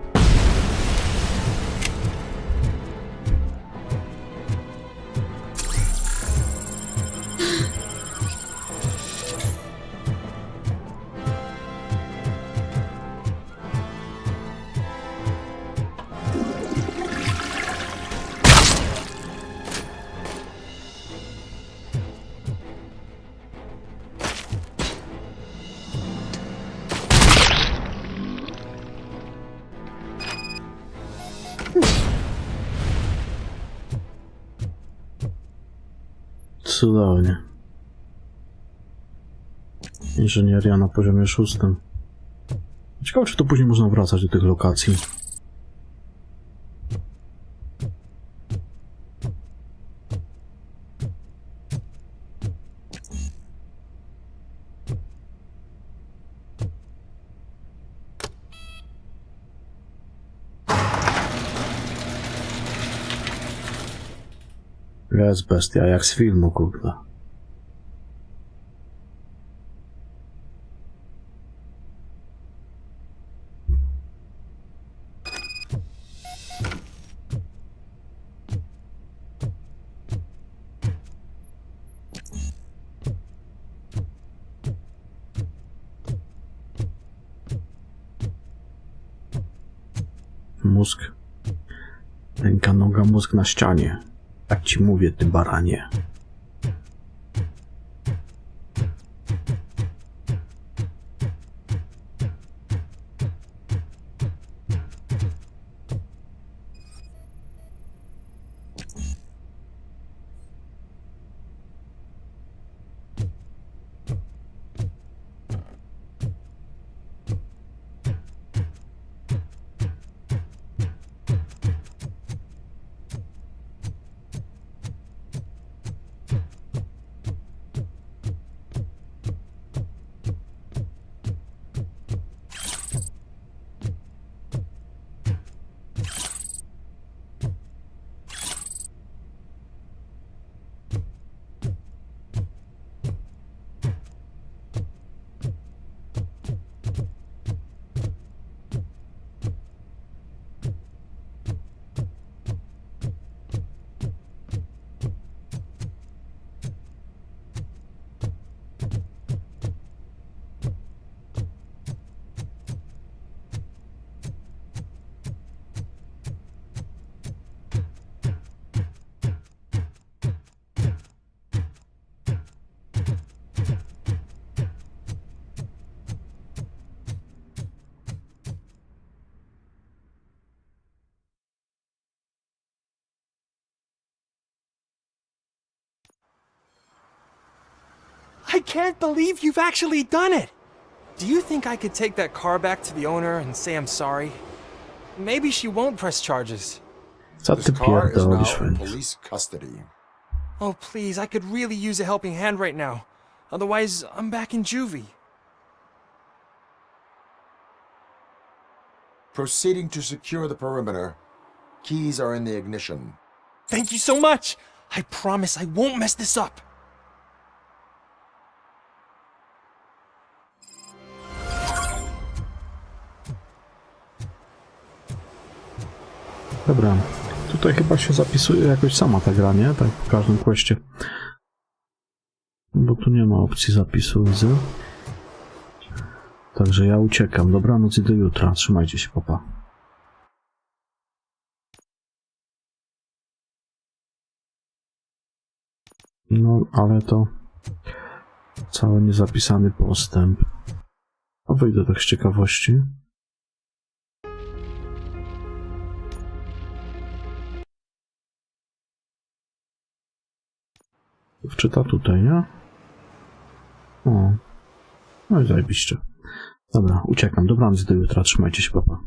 Cudownie. Inżynieria na poziomie 6. Ciekawe, czy to później można wracać do tych lokacji. Jest bestia, jak z filmu, kurwa. Mózg. Ręka, noga, mózg na ścianie. Tak ci mówię, ty baranie. I can't believe you've actually done it! Do you think I could take that car back to the owner and say I'm sorry? Maybe she won't press charges. This car is now in police custody. Oh, please, I could really use a helping hand right now. Otherwise, I'm back in juvie. Proceeding to secure the perimeter. Keys are in the ignition. Thank you so much! I promise I won't mess this up. Dobra, tutaj chyba się zapisuje jakoś sama ta gra, nie? Tak w każdym questie. Bo tu nie ma opcji zapisu, widzę. Także ja uciekam. Dobranoc i do jutra. Trzymajcie się, papa. No, ale to cały niezapisany postęp. A wyjdę tak z ciekawości. Wczyta tutaj, nie? O. No i zajebiście. Dobra, uciekam. Dobranoc do jutra. Trzymajcie się, papa.